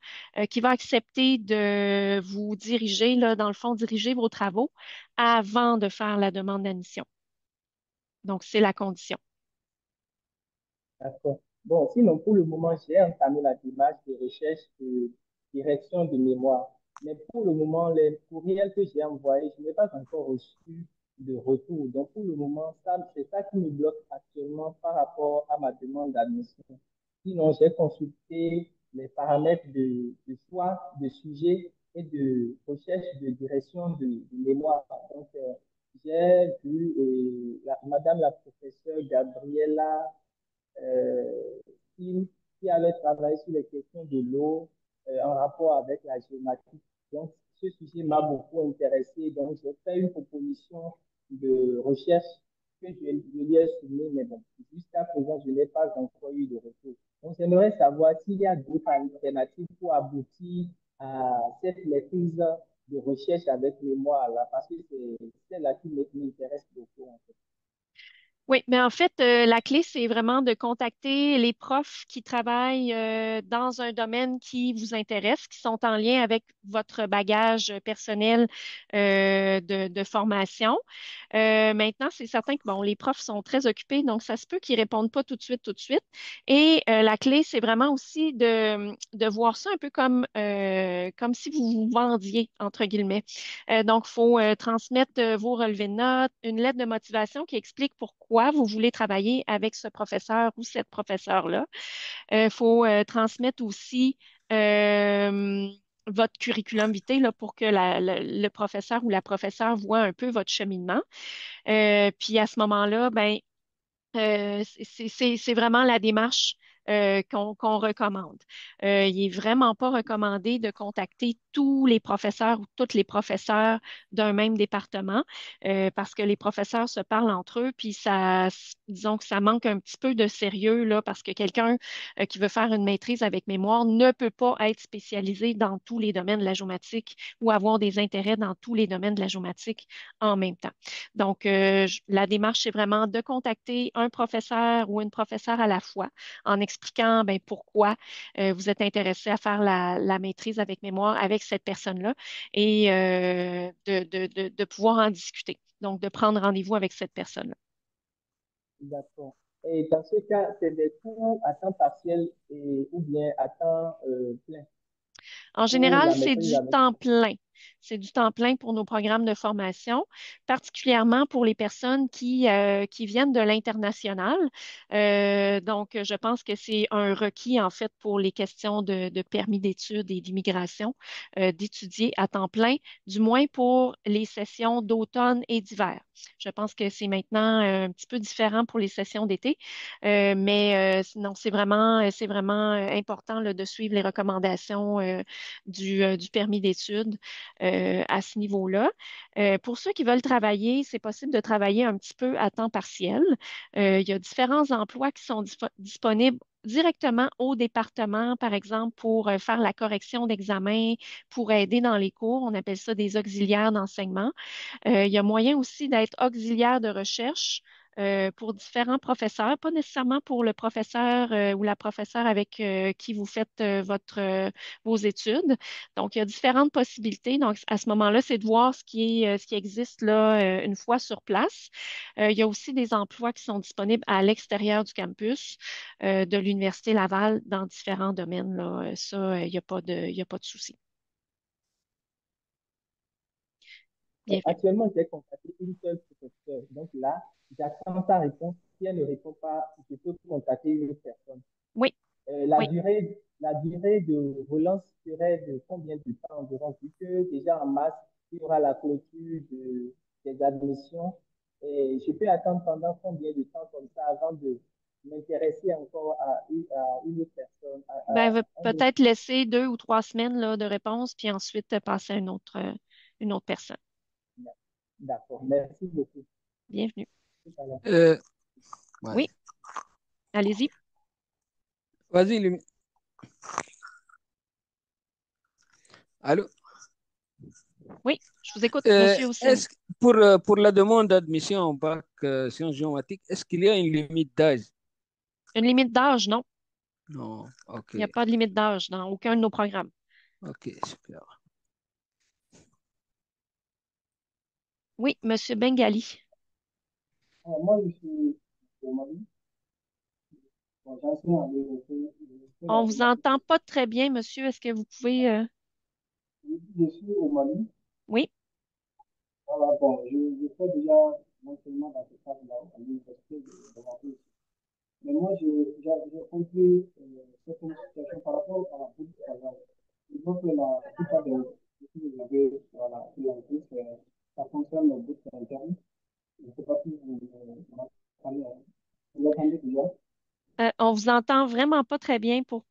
qui va accepter de vous diriger, là, dans le fond, diriger vos travaux avant de faire la demande d'admission. Donc, c'est la condition.
D'accord. Bon, sinon, pour le moment, j'ai entamé la démarche de recherche de direction de mémoire. Mais pour le moment, les courriels que j'ai envoyés, je n'ai pas encore reçu de retour. Donc, pour le moment, ça, c'est ça qui me bloque actuellement par rapport à ma demande d'admission. Sinon, j'ai consulté les paramètres de choix de sujet et de recherche de direction de mémoire. Donc, j'ai vu Madame la professeure Gabriela euh, qui avait travaillé sur les questions de l'eau en rapport avec la géométrie. Donc, ce sujet m'a beaucoup intéressé. Donc, j'ai fait une proposition de recherche que je lui ai soumise, mais bon, jusqu'à présent, je n'ai pas encore eu de retour. Donc, j'aimerais savoir s'il y a d'autres alternatives pour aboutir à cette maîtrise de recherche avec mémoire là, parce que c'est celle-là qui m'intéresse beaucoup, en fait.
Oui, mais en fait, la clé, c'est vraiment de contacter les profs qui travaillent dans un domaine qui vous intéresse, qui sont en lien avec votre bagage personnel de formation. Maintenant, c'est certain que bon, les profs sont très occupés, donc ça se peut qu'ils répondent pas tout de suite, tout de suite. Et la clé, c'est vraiment aussi de voir ça un peu comme si vous vous vendiez, entre guillemets. Donc, il faut transmettre vos relevés de notes, une lettre de motivation qui explique pourquoi vous voulez travailler avec ce professeur ou cette professeure-là. Il faut transmettre aussi euh, votre curriculum vitae là, pour que le professeur ou la professeure voit un peu votre cheminement. Puis à ce moment-là, ben, c'est vraiment la démarche qu'on recommande. Il est vraiment pas recommandé de contacter tous les professeurs ou toutes les professeurs d'un même département parce que les professeurs se parlent entre eux, puis ça, disons que ça manque un petit peu de sérieux là, parce que quelqu'un qui veut faire une maîtrise avec mémoire ne peut pas être spécialisé dans tous les domaines de la géomatique ou avoir des intérêts dans tous les domaines de la géomatique en même temps. Donc, la démarche, c'est vraiment de contacter un professeur ou une professeure à la fois en expliquant ben, pourquoi vous êtes intéressé à faire la maîtrise avec mémoire avec cette personne-là et de pouvoir en discuter. Donc, de prendre rendez-vous avec cette personne-là.
D'accord. Et dans ce cas, c'est des cours à temps partiel ou bien à temps plein
En
pour
général,
la
c'est
maîtrise
du
avec.
temps plein. C'est du temps plein pour nos programmes de formation, particulièrement pour les personnes qui viennent de l'international. Donc, je pense que c'est un requis, en fait, pour les questions de permis d'études et d'immigration, d'étudier à temps plein, du moins pour les sessions d'automne et d'hiver. Je pense que c'est maintenant un petit peu différent pour les sessions d'été, mais non, c'est vraiment important là, de suivre les recommandations du permis d'études à ce niveau-là. Pour ceux qui veulent travailler, c'est possible de travailler un petit peu à temps partiel. Il y a différents emplois qui sont disponibles directement au département, par exemple, pour faire la correction d'examen, pour aider dans les cours. On appelle ça des auxiliaires d'enseignement. Il y a moyen aussi d'être auxiliaire de recherche pour différents professeurs, pas nécessairement pour le professeur ou la professeure avec qui vous faites vos études. Donc, il y a différentes possibilités. Donc, à ce moment-là, c'est de voir ce qui existe là une fois sur place. Il y a aussi des emplois qui sont disponibles à l'extérieur du campus de l'Université Laval dans différents domaines, là. Ça, il n'y a pas de souci. Bien vu.
Actuellement, j'ai contacté une seule professeure. Donc là, j'attends sa réponse. Si elle ne répond pas, je peux contacter une autre personne.
Oui, oui.
La durée de relance serait de combien de temps environ, vu que déjà en mars, il y aura la clôture des admissions. Et je peux attendre pendant combien de temps comme ça avant de m'intéresser encore à une autre personne,
Ben,
à un autre.
peut-être laisser 2 ou 3 semaines là, de réponse, puis ensuite passer à une autre personne.
D'accord, merci beaucoup.
Bienvenue.
Tout à l'heure.
Ouais.
Oui, allez-y.
Vas-y, allô?
Oui, je vous écoute, Monsieur Houssine.
Est-ce pour la demande d'admission au bac sciences géomatiques, est-ce qu'il y a une limite d'âge?
Une limite d'âge, non.
Non, ok,
Il n'y a pas de limite d'âge dans aucun de nos programmes.
ok, super.
Oui, Monsieur Bengali.
Moi, je suis au Mali. Bon, j'enseigne en
On vous entend
mathématiques.
pas très bien, monsieur. Est-ce que vous pouvez...
Je suis au Mali.
Oui,
Voilà, bon, je fais déjà l'enseignement dans ce cadre-là à l'université de ma ville. Mais moi, j'ai compris certaines situations par rapport à la bourse de travail. Je vois que la plupart des que vous avez voilà, présenté, ça concerne le bourse interne. Je ne sais pas si m'en parlez, hein. Vous l'entendez déjà?
on vous entend vraiment pas très bien pour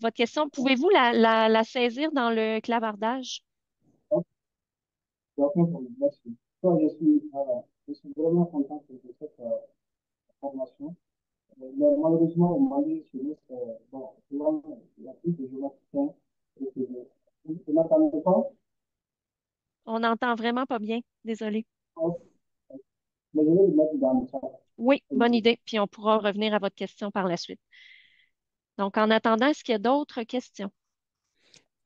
votre question. Pouvez-vous la saisir dans le clavardage?
Donc, merci. Donc, voilà, je suis vraiment content de cette formation. Mais malheureusement, au Mali, chez nous, bon, souvent, il y a plus de géographiens et de vous n'entendez pas?
On n'entend vraiment pas bien. Désolé.
Ok. Mais je vais le mettre dans le chat.
Oui, bonne idée. Puis on pourra revenir à votre question par la suite. Donc, en attendant, est-ce qu'il y a d'autres questions?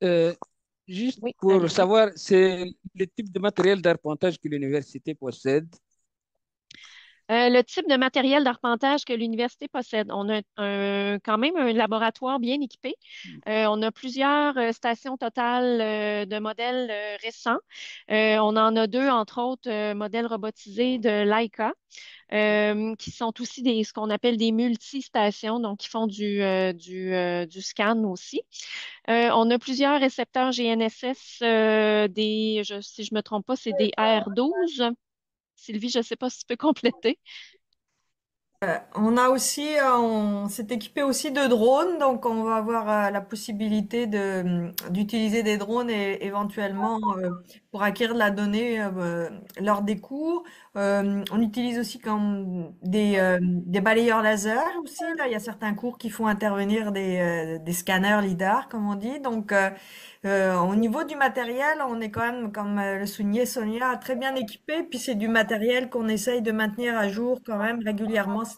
Euh, Juste
Oui,
pour
allez-y.
savoir, c'est le type de matériel d'arpentage que l'université possède.
Le type de matériel d'arpentage que l'université possède. On a quand même un laboratoire bien équipé. On a plusieurs stations totales de modèles récents. On en a deux, entre autres, modèles robotisés de Leica, qui sont aussi ce qu'on appelle des multistations, donc qui font du scan aussi. On a plusieurs récepteurs GNSS, si je me trompe pas, c'est des R12. Sylvie, je ne sais pas si tu peux compléter.
On a aussi, on s'est équipé aussi de drones, donc on va avoir la possibilité d'utiliser des drones et éventuellement pour acquérir de la donnée lors des cours. On utilise aussi comme des balayeurs laser aussi. Là, il y a certains cours qui font intervenir des scanners lidar, comme on dit. Donc, au niveau du matériel, on est quand même, comme le soulignait Sonia, très bien équipé. Puis c'est du matériel qu'on essaye de maintenir à jour quand même régulièrement. C'est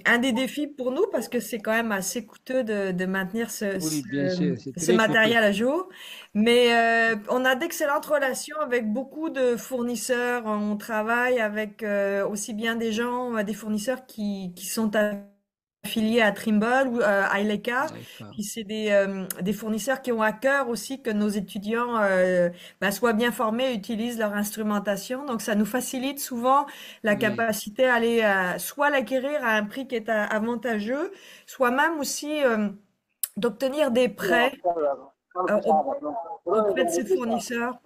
un des défis pour nous parce que c'est quand même assez coûteux de maintenir
Oui, bien sûr, c'est
ce
très coûteux.
matériel à jour. Mais on a d'excellentes relations avec beaucoup de fournisseurs. On travaille avec aussi bien des gens, des fournisseurs qui sont affiliés à Trimble ou à Ileka.
D'accord.
Puis c'est des fournisseurs qui ont à cœur aussi que nos étudiants soient bien formés et utilisent leur instrumentation. Donc ça nous facilite souvent la
Oui,
capacité à aller soit l'acquérir à un prix qui est avantageux, soit même aussi d'obtenir des prêts euh, au- auprès de ces fournisseurs.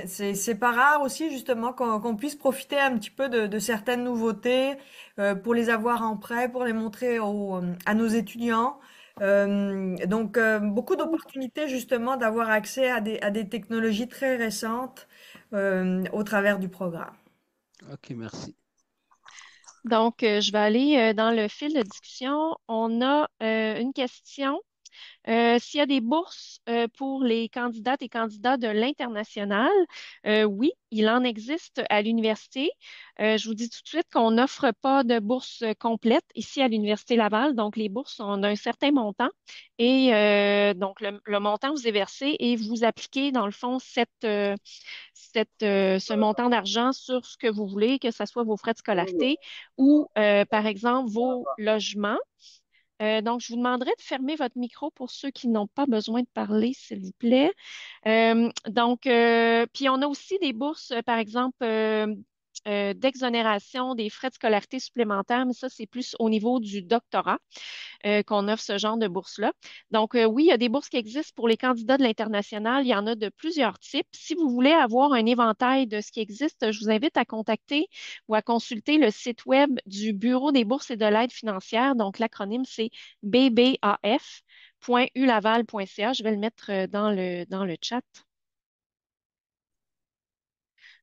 C'est pas rare aussi justement qu'on puisse profiter un petit peu de certaines nouveautés pour les avoir en prêt, pour les montrer à nos étudiants. Beaucoup d'opportunités justement d'avoir accès à des technologies très récentes au travers du programme.
ok, merci.
Donc, je vais aller dans le fil de discussion. On a une question. S'il y a des bourses pour les candidates et candidats de l'international, oui, il en existe à l'université. Je vous dis tout de suite qu'on n'offre pas de bourse complète ici à l'Université Laval. Donc, les bourses sont d'un certain montant et donc le montant vous est versé et vous appliquez, dans le fond, ce montant d'argent sur ce que vous voulez, que ce soit vos frais de scolarité ou, par exemple, vos logements. Donc, je vous demanderai de fermer votre micro pour ceux qui n'ont pas besoin de parler, s'il vous plaît. Puis on a aussi des bourses, par exemple, d'exonération des frais de scolarité supplémentaires, mais ça, c'est plus au niveau du doctorat qu'on offre ce genre de bourse-là. Donc, oui, il y a des bourses qui existent pour les candidats de l'international. Il y en a de plusieurs types. Si vous voulez avoir un éventail de ce qui existe, je vous invite à contacter ou à consulter le site web du Bureau des bourses et de l'aide financière. Donc, l'acronyme, c'est bbaf.ulaval.ca. Je vais le mettre dans le chat.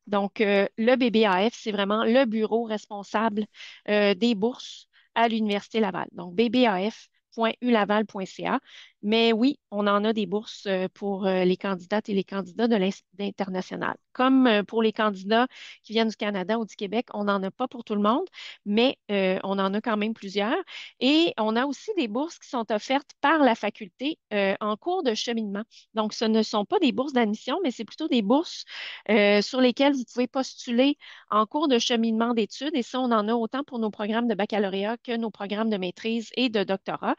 Donc, le BBAF, c'est vraiment le bureau responsable des bourses à l'Université Laval. Donc, bbaf.ulaval.ca. Mais oui, on en a des bourses pour les candidates et les candidats de l'international. Comme pour les candidats qui viennent du Canada ou du Québec, on n'en a pas pour tout le monde, mais on en a quand même plusieurs. Et on a aussi des bourses qui sont offertes par la faculté en cours de cheminement. Donc, ce ne sont pas des bourses d'admission, mais c'est plutôt des bourses sur lesquels vous pouvez postuler en cours de cheminement d'études. Et ça, on en a autant pour nos programmes de baccalauréat que nos programmes de maîtrise et de doctorat.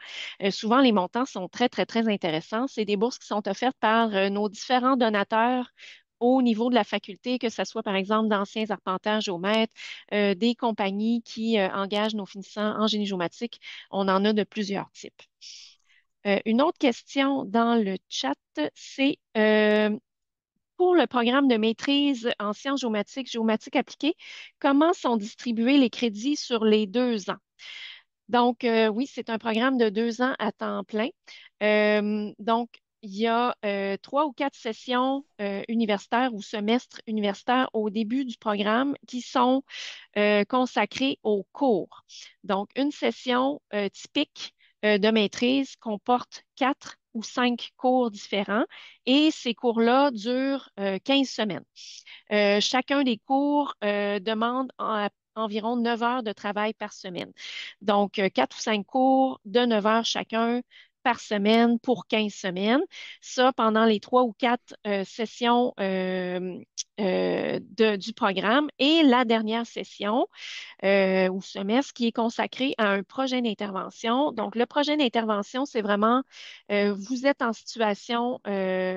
Souvent, les montants sont très, très, très intéressants. C'est des bourses qui sont offertes par nos différents donateurs au niveau de la faculté, que ce soit par exemple d'anciens arpenteurs géomètres, des compagnies qui engagent nos finissants en génie géomatique. On en a de plusieurs types. Une autre question dans le chat, c'est pour le programme de maîtrise en sciences géomatiques, géomatique appliquée, comment sont distribués les crédits sur les 2 ans? Donc, oui, c'est un programme de 2 ans à temps plein. Donc, il y a 3 ou 4 sessions universitaires ou semestres universitaires au début du programme qui sont consacrées aux cours. Donc, une session typique de maîtrise comporte 4 ou 5 cours différents et ces cours-là durent 15 semaines. Chacun des cours demande environ 9 heures de travail par semaine. Donc, 4 ou 5 cours de 9 heures chacun par semaine pour 15 semaines. Ça, pendant les 3 ou 4 sessions du programme. Et la dernière session ou semestre qui est consacré à un projet d'intervention. Donc, le projet d'intervention, c'est vraiment, vous êtes en situation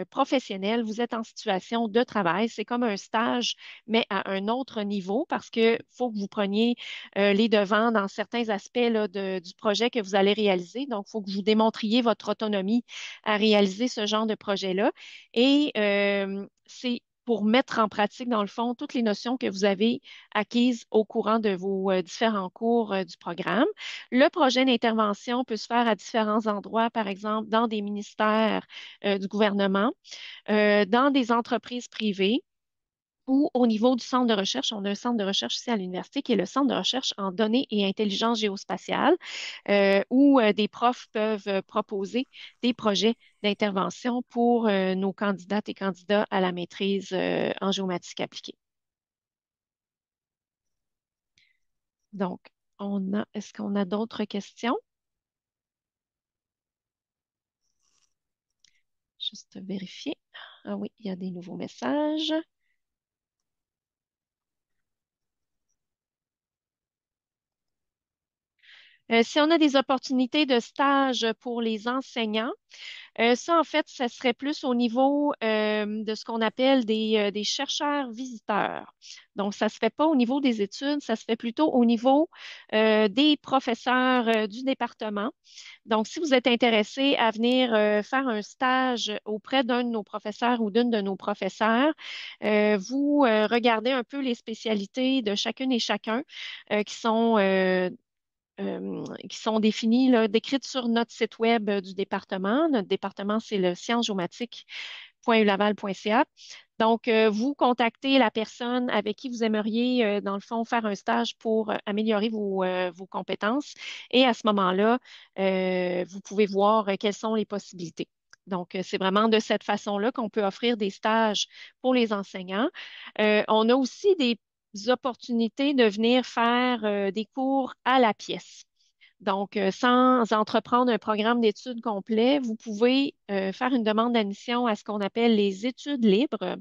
professionnelle, vous êtes en situation de travail. C'est comme un stage, mais à un autre niveau parce qu'il faut que vous preniez les devants dans certains aspects là, du projet que vous allez réaliser. Donc, il faut que vous démontriez votre autonomie à réaliser ce genre de projet-là. Et c'est pour mettre en pratique, dans le fond, toutes les notions que vous avez acquises au courant de vos différents cours du programme. Le projet d'intervention peut se faire à différents endroits, par exemple dans des ministères du gouvernement, dans des entreprises privées ou au niveau du centre de recherche. On a un centre de recherche ici à l'université qui est le centre de recherche en données et intelligence géospatiale, où des profs peuvent proposer des projets d'intervention pour nos candidates et candidats à la maîtrise en géomatique appliquée. Donc, est-ce qu'on a d'autres questions? Juste vérifier. Ah oui, il y a des nouveaux messages. Si on a des opportunités de stage pour les enseignants, ça, en fait, ça serait plus au niveau de ce qu'on appelle des chercheurs visiteurs. Donc, ça ne se fait pas au niveau des études, ça se fait plutôt au niveau des professeurs du département. Donc, si vous êtes intéressé à venir faire un stage auprès d'un de nos professeurs ou d'une de nos professeurs, vous regardez un peu les spécialités de chacune et chacun qui sont définies, là, décrites sur notre site web du département. Notre département, c'est le sciencesgéomatiques.ulaval.ca. Donc, vous contactez la personne avec qui vous aimeriez, dans le fond, faire un stage pour améliorer vos compétences. Et à ce moment-là, vous pouvez voir quelles sont les possibilités. Donc, c'est vraiment de cette façon-là qu'on peut offrir des stages pour les enseignants. On a aussi des opportunités de venir faire des cours à la pièce. Donc, sans entreprendre un programme d'études complet, vous pouvez faire une demande d'admission à ce qu'on appelle les études libres.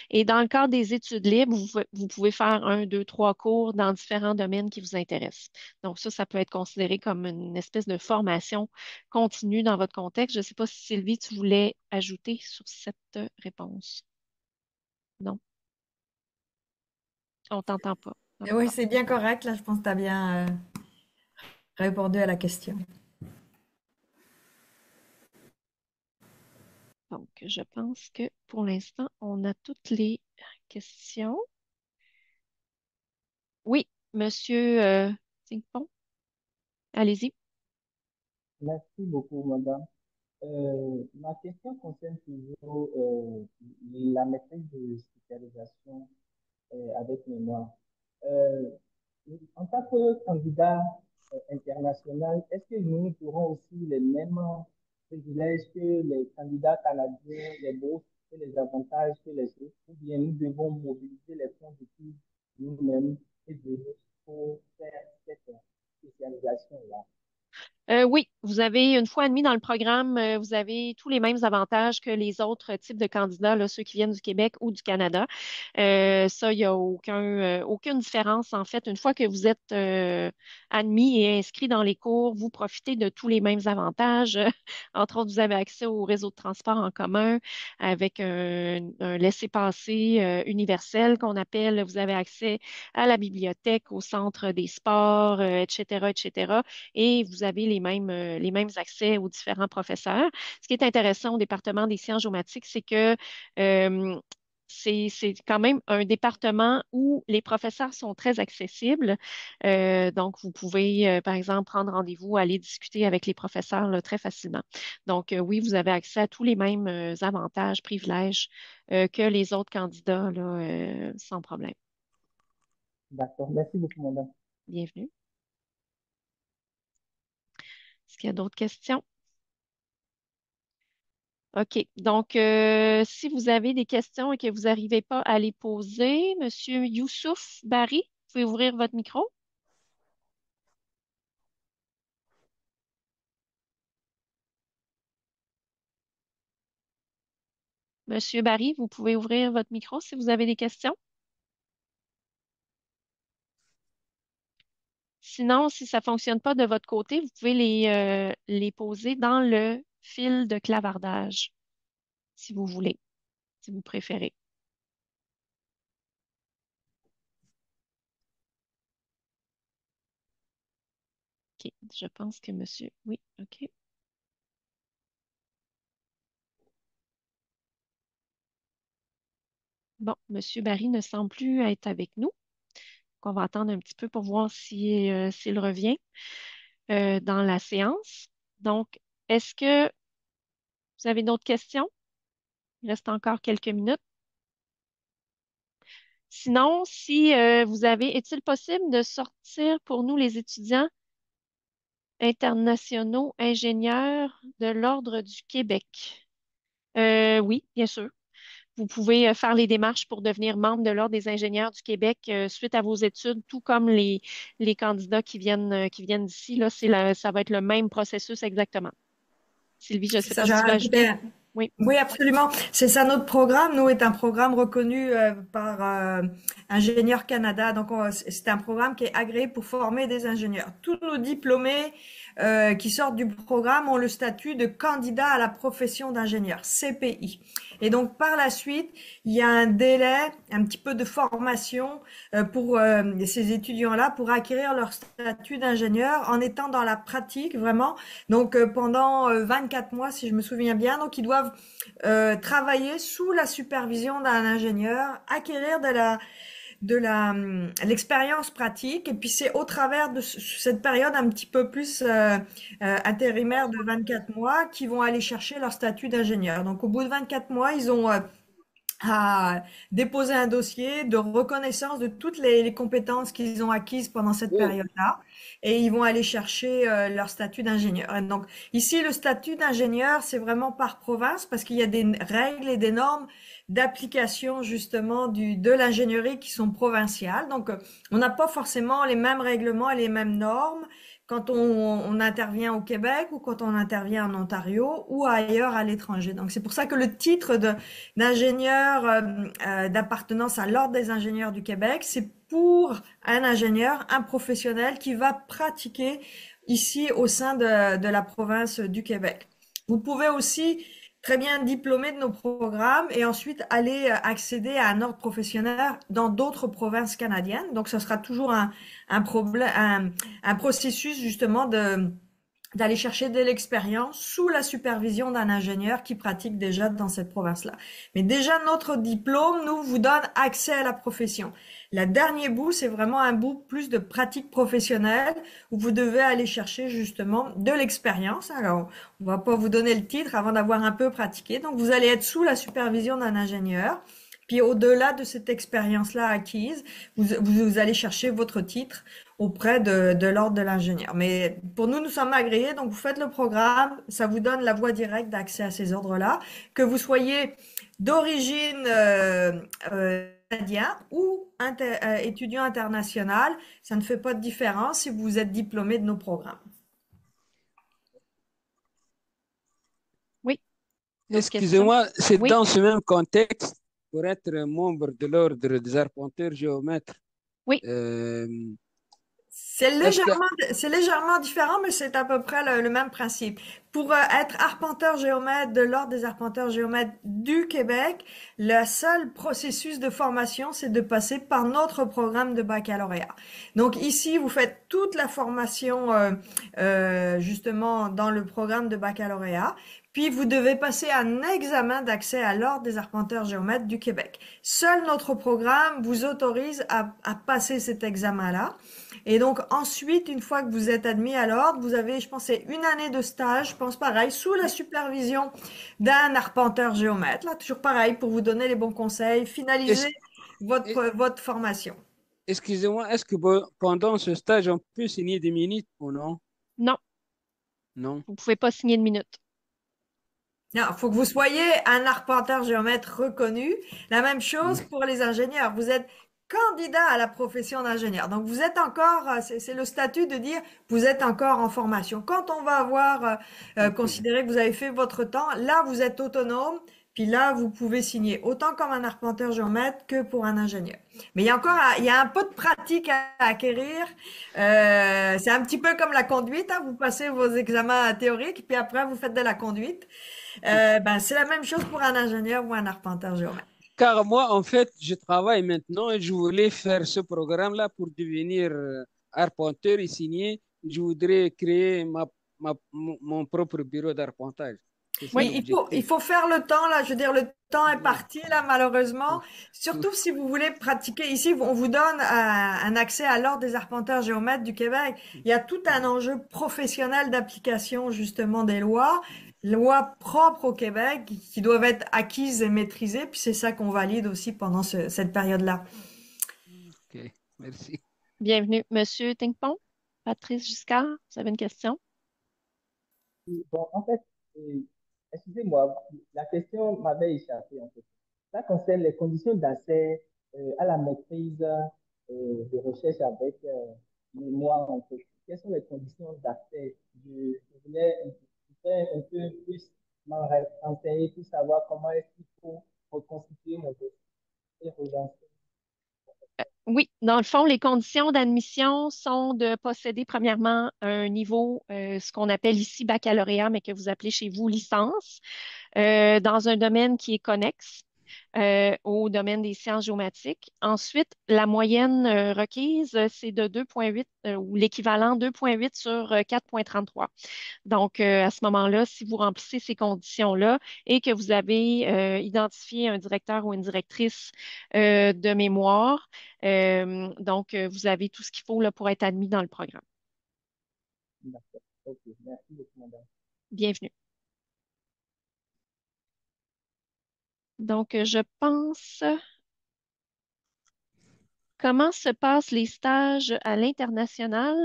Et dans le cadre des études libres, vous pouvez faire un, deux, trois cours dans différents domaines qui vous intéressent. Donc, ça peut être considéré comme une espèce de formation continue dans votre contexte. Je ne sais pas si Sylvie, tu voulais ajouter sur cette réponse. Non, on t'entend pas.
Oui, c'est bien correct. Là, je pense que tu as bien répondu à la question.
Donc, je pense que pour l'instant, on a toutes les questions. Oui, Monsieur Tingpon, allez-y.
Merci beaucoup, madame. Ma question concerne toujours la maîtrise de spécialisation avec mémoire. Euh, En tant que candidat international, est-ce que nous aurons aussi les mêmes privilèges que les candidats canadiens, les bourses et les avantages que les autres, ou bien nous devons mobiliser les fonds d'études nous-mêmes et de pour faire cette spécialisation-là?
Oui, vous avez une fois admis dans le programme, vous avez tous les mêmes avantages que les autres types de candidats, là, ceux qui viennent du Québec ou du Canada. Ça, il n'y a aucune différence. En fait, une fois que vous êtes admis et inscrit dans les cours, vous profitez de tous les mêmes avantages. Entre autres, vous avez accès au réseau de transport en commun avec un laissez-passer universel qu'on appelle. Vous avez accès à la bibliothèque, au centre des sports, etc., etc. Et vous avez les mêmes accès aux différents professeurs. Ce qui est intéressant au département des sciences géomatiques, c'est que euh, c'est quand même un département où les professeurs sont très accessibles. Donc, vous pouvez, par exemple, prendre rendez-vous, aller discuter avec les professeurs là, très facilement. Donc, oui, vous avez accès à tous les mêmes avantages, privilèges que les autres candidats là, sans problème.
D'accord. Merci beaucoup, madame.
Bienvenue. Est-ce qu'il y a d'autres questions? OK. Donc, si vous avez des questions et que vous n'arrivez pas à les poser, Monsieur Youssouf Barry, vous pouvez ouvrir votre micro. Monsieur Barry, vous pouvez ouvrir votre micro si vous avez des questions. Sinon, si ça ne fonctionne pas de votre côté, vous pouvez les poser dans le fil de clavardage, si vous voulez, si vous préférez. OK. Je pense que monsieur. Oui, OK. Bon, Monsieur Barry ne semble plus être avec nous. On va attendre un petit peu pour voir s'il revient dans la séance. Donc, est-ce que vous avez d'autres questions? Il reste encore quelques minutes. Sinon, si vous avez, est-il possible de sortir pour nous les étudiants internationaux ingénieurs de l'Ordre du Québec? Oui, bien sûr. Vous pouvez faire les démarches pour devenir membre de l'Ordre des ingénieurs du Québec suite à vos études, tout comme les candidats qui viennent d'ici. Là, ça va être le même processus exactement. Sylvie, je ne
C'est
sais
ça,
pas
j'ai
si tu veux
rajouté.
ajouter. Oui.
Oui, absolument. C'est ça, notre programme, nous, est un programme reconnu par Ingénieurs Canada. Donc, c'est un programme qui est agréé pour former des ingénieurs. Tous nos diplômés qui sortent du programme ont le statut de candidat à la profession d'ingénieur, CPI. Et donc, par la suite, il y a un délai, un petit peu de formation pour ces étudiants-là pour acquérir leur statut d'ingénieur en étant dans la pratique, vraiment. Donc, pendant 24 mois, si je me souviens bien. Donc, ils doivent travailler sous la supervision d'un ingénieur, acquérir l'expérience pratique, et puis c'est au travers de cette période un petit peu plus intérimaire de 24 mois qu'ils vont aller chercher leur statut d'ingénieur. Donc, au bout de 24 mois, ils ont à déposer un dossier de reconnaissance de toutes les compétences qu'ils ont acquises pendant cette
Oui,
période-là, et ils vont aller chercher leur statut d'ingénieur. Et donc ici, le statut d'ingénieur, c'est vraiment par province parce qu'il y a des règles et des normes d'application justement de l'ingénierie qui sont provinciales. Donc on n'a pas forcément les mêmes règlements et les mêmes normes quand on intervient au Québec ou quand on intervient en Ontario ou ailleurs à l'étranger. Donc, c'est pour ça que le titre d'ingénieur d'appartenance à l'Ordre des ingénieurs du Québec, c'est pour un ingénieur, un professionnel qui va pratiquer ici au sein de la province du Québec. Vous pouvez aussi très bien diplômé de nos programmes et ensuite aller accéder à un ordre professionnel dans d'autres provinces canadiennes. Donc, ce sera toujours un problème, un processus justement d'aller chercher de l'expérience sous la supervision d'un ingénieur qui pratique déjà dans cette province-là. Mais déjà, notre diplôme nous vous donne accès à la profession. Le dernier bout, c'est vraiment un bout plus de pratique professionnelle où vous devez aller chercher justement de l'expérience. Alors, on va pas vous donner le titre avant d'avoir un peu pratiqué. Donc, vous allez être sous la supervision d'un ingénieur. Puis au-delà de cette expérience-là acquise, vous allez chercher votre titre auprès de l'ordre de l'ingénieur. Mais pour nous, nous sommes agréés, donc vous faites le programme, ça vous donne la voie directe d'accès à ces ordres-là, que vous soyez d'origine canadien ou étudiant international, ça ne fait pas de différence si vous êtes diplômé de nos programmes.
Oui, d'autres questions?
Excusez-moi, c'est
Oui,
dans ce même contexte pour être membre de l'Ordre des arpenteurs géomètres.
oui.
Euh,
C'est
est-ce que
légèrement différent, mais c'est à peu près le même principe. Pour être arpenteur géomètre de l'Ordre des arpenteurs géomètres du Québec, le seul processus de formation, c'est de passer par notre programme de baccalauréat. Donc ici, vous faites toute la formation justement dans le programme de baccalauréat, puis vous devez passer un examen d'accès à l'Ordre des arpenteurs géomètres du Québec. Seul notre programme vous autorise à passer cet examen-là. Et donc ensuite, une fois que vous êtes admis à l'ordre, vous avez, je pense, c'est une année de stage, je pense pareil, sous la supervision d'un arpenteur géomètre, là, toujours pareil, pour vous donner les bons conseils,
est-ce-
finaliser votre formation.
excusez-moi, est-ce que pendant ce stage, on peut signer des minutes ou non?
Non,
Non.
vous ne pouvez pas signer de minute.
Il faut que vous soyez un arpenteur géomètre reconnu. La même chose pour les ingénieurs. Vous êtes candidat à la profession d'ingénieur. Donc vous êtes encore, c'est le statut de dire vous êtes encore en formation. Quand on va avoir
Ok.
considéré que vous avez fait votre temps, là vous êtes autonome. Puis là, vous pouvez signer autant comme un arpenteur géomètre que pour un ingénieur. Mais il y a un peu de pratique à acquérir. C'est un petit peu comme la conduite, hein. Vous passez vos examens théoriques, puis après vous faites de la conduite. C'est la même chose pour un ingénieur ou un arpenteur géomètre.
Car moi, en fait, je travaille maintenant et je voulais faire ce programme-là pour devenir arpenteur et signer. Je voudrais créer mon propre bureau d'arpentage. C'est ça
Oui,
Mais il
l'objectif.
faut faire le temps, là. Je veux dire, le temps est
Oui.
parti, là, malheureusement.
Oui.
Surtout si vous voulez pratiquer. Ici, on vous donne un accès à l'Ordre des arpenteurs géomètres du Québec. Il y a tout un enjeu professionnel d'application, justement, des lois propres au Québec qui doivent être acquises et maîtrisées. Puis c'est ça qu'on valide aussi pendant cette période-là.
Ok, merci.
bienvenue. Monsieur Tingpon, Patrice Giscard, vous avez une question?
Bon, en fait, euh, excusez-moi, la question m'avait échappé en fait. Ça concerne les conditions d'accès à la maîtrise de recherche avec mémoire en fait. Quelles sont les conditions d'accès? Je voudrais un peu plus m'en renseigner pour savoir comment est-ce qu'il faut reconstituer mon dossier et relancer.
Oui, dans le fond, les conditions d'admission sont de posséder premièrement un niveau, ce qu'on appelle ici baccalauréat, mais que vous appelez chez vous licence, dans un domaine qui est connexe au domaine des sciences géomatiques. Ensuite, la moyenne requise, c'est de 2,8 ou l'équivalent 2,8 sur 4,33. Donc, à ce moment-là, si vous remplissez ces conditions-là et que vous avez identifié un directeur ou une directrice de mémoire, vous avez tout ce qu'il faut là, pour être admis dans le programme.
D'accord. Ok, merci beaucoup, madame.
Bienvenue. Donc, je pense, comment se passent les stages à l'international?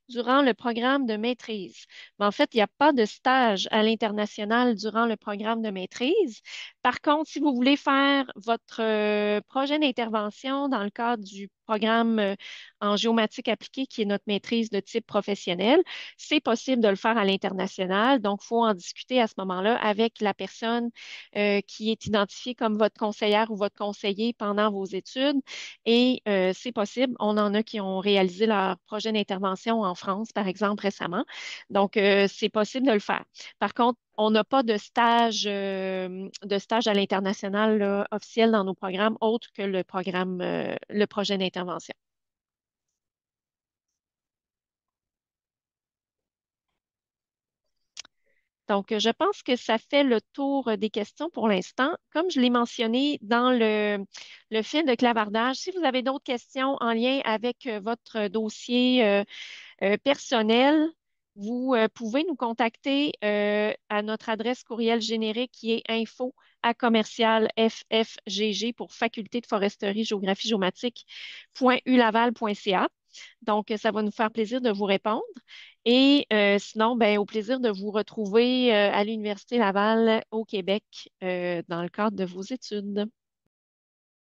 durant le programme de maîtrise. Mais en fait, il n'y a pas de stage à l'international durant le programme de maîtrise. Par contre, si vous voulez faire votre projet d'intervention dans le cadre du programme en géomatique appliquée, qui est notre maîtrise de type professionnel, c'est possible de le faire à l'international. Donc, il faut en discuter à ce moment-là avec la personne qui est identifiée comme votre conseillère ou votre conseiller pendant vos études. Et c'est possible. On en a qui ont réalisé leur projet d'intervention en France, par exemple, récemment. Donc, c'est possible de le faire. Par contre, on n'a pas de stage à l'international là, officiel dans nos programmes, autre que le programme, le projet d'intervention. Donc, je pense que ça fait le tour des questions pour l'instant. Comme je l'ai mentionné dans le fil de clavardage, si vous avez d'autres questions en lien avec votre dossier personnel, vous pouvez nous contacter à notre adresse courriel générique qui est info à commercial ffgg pour faculté de foresterie, géographie géomatique.ulaval.ca. Donc, ça va nous faire plaisir de vous répondre. Et sinon, ben, au plaisir de vous retrouver à l'Université Laval au Québec dans le cadre de vos études.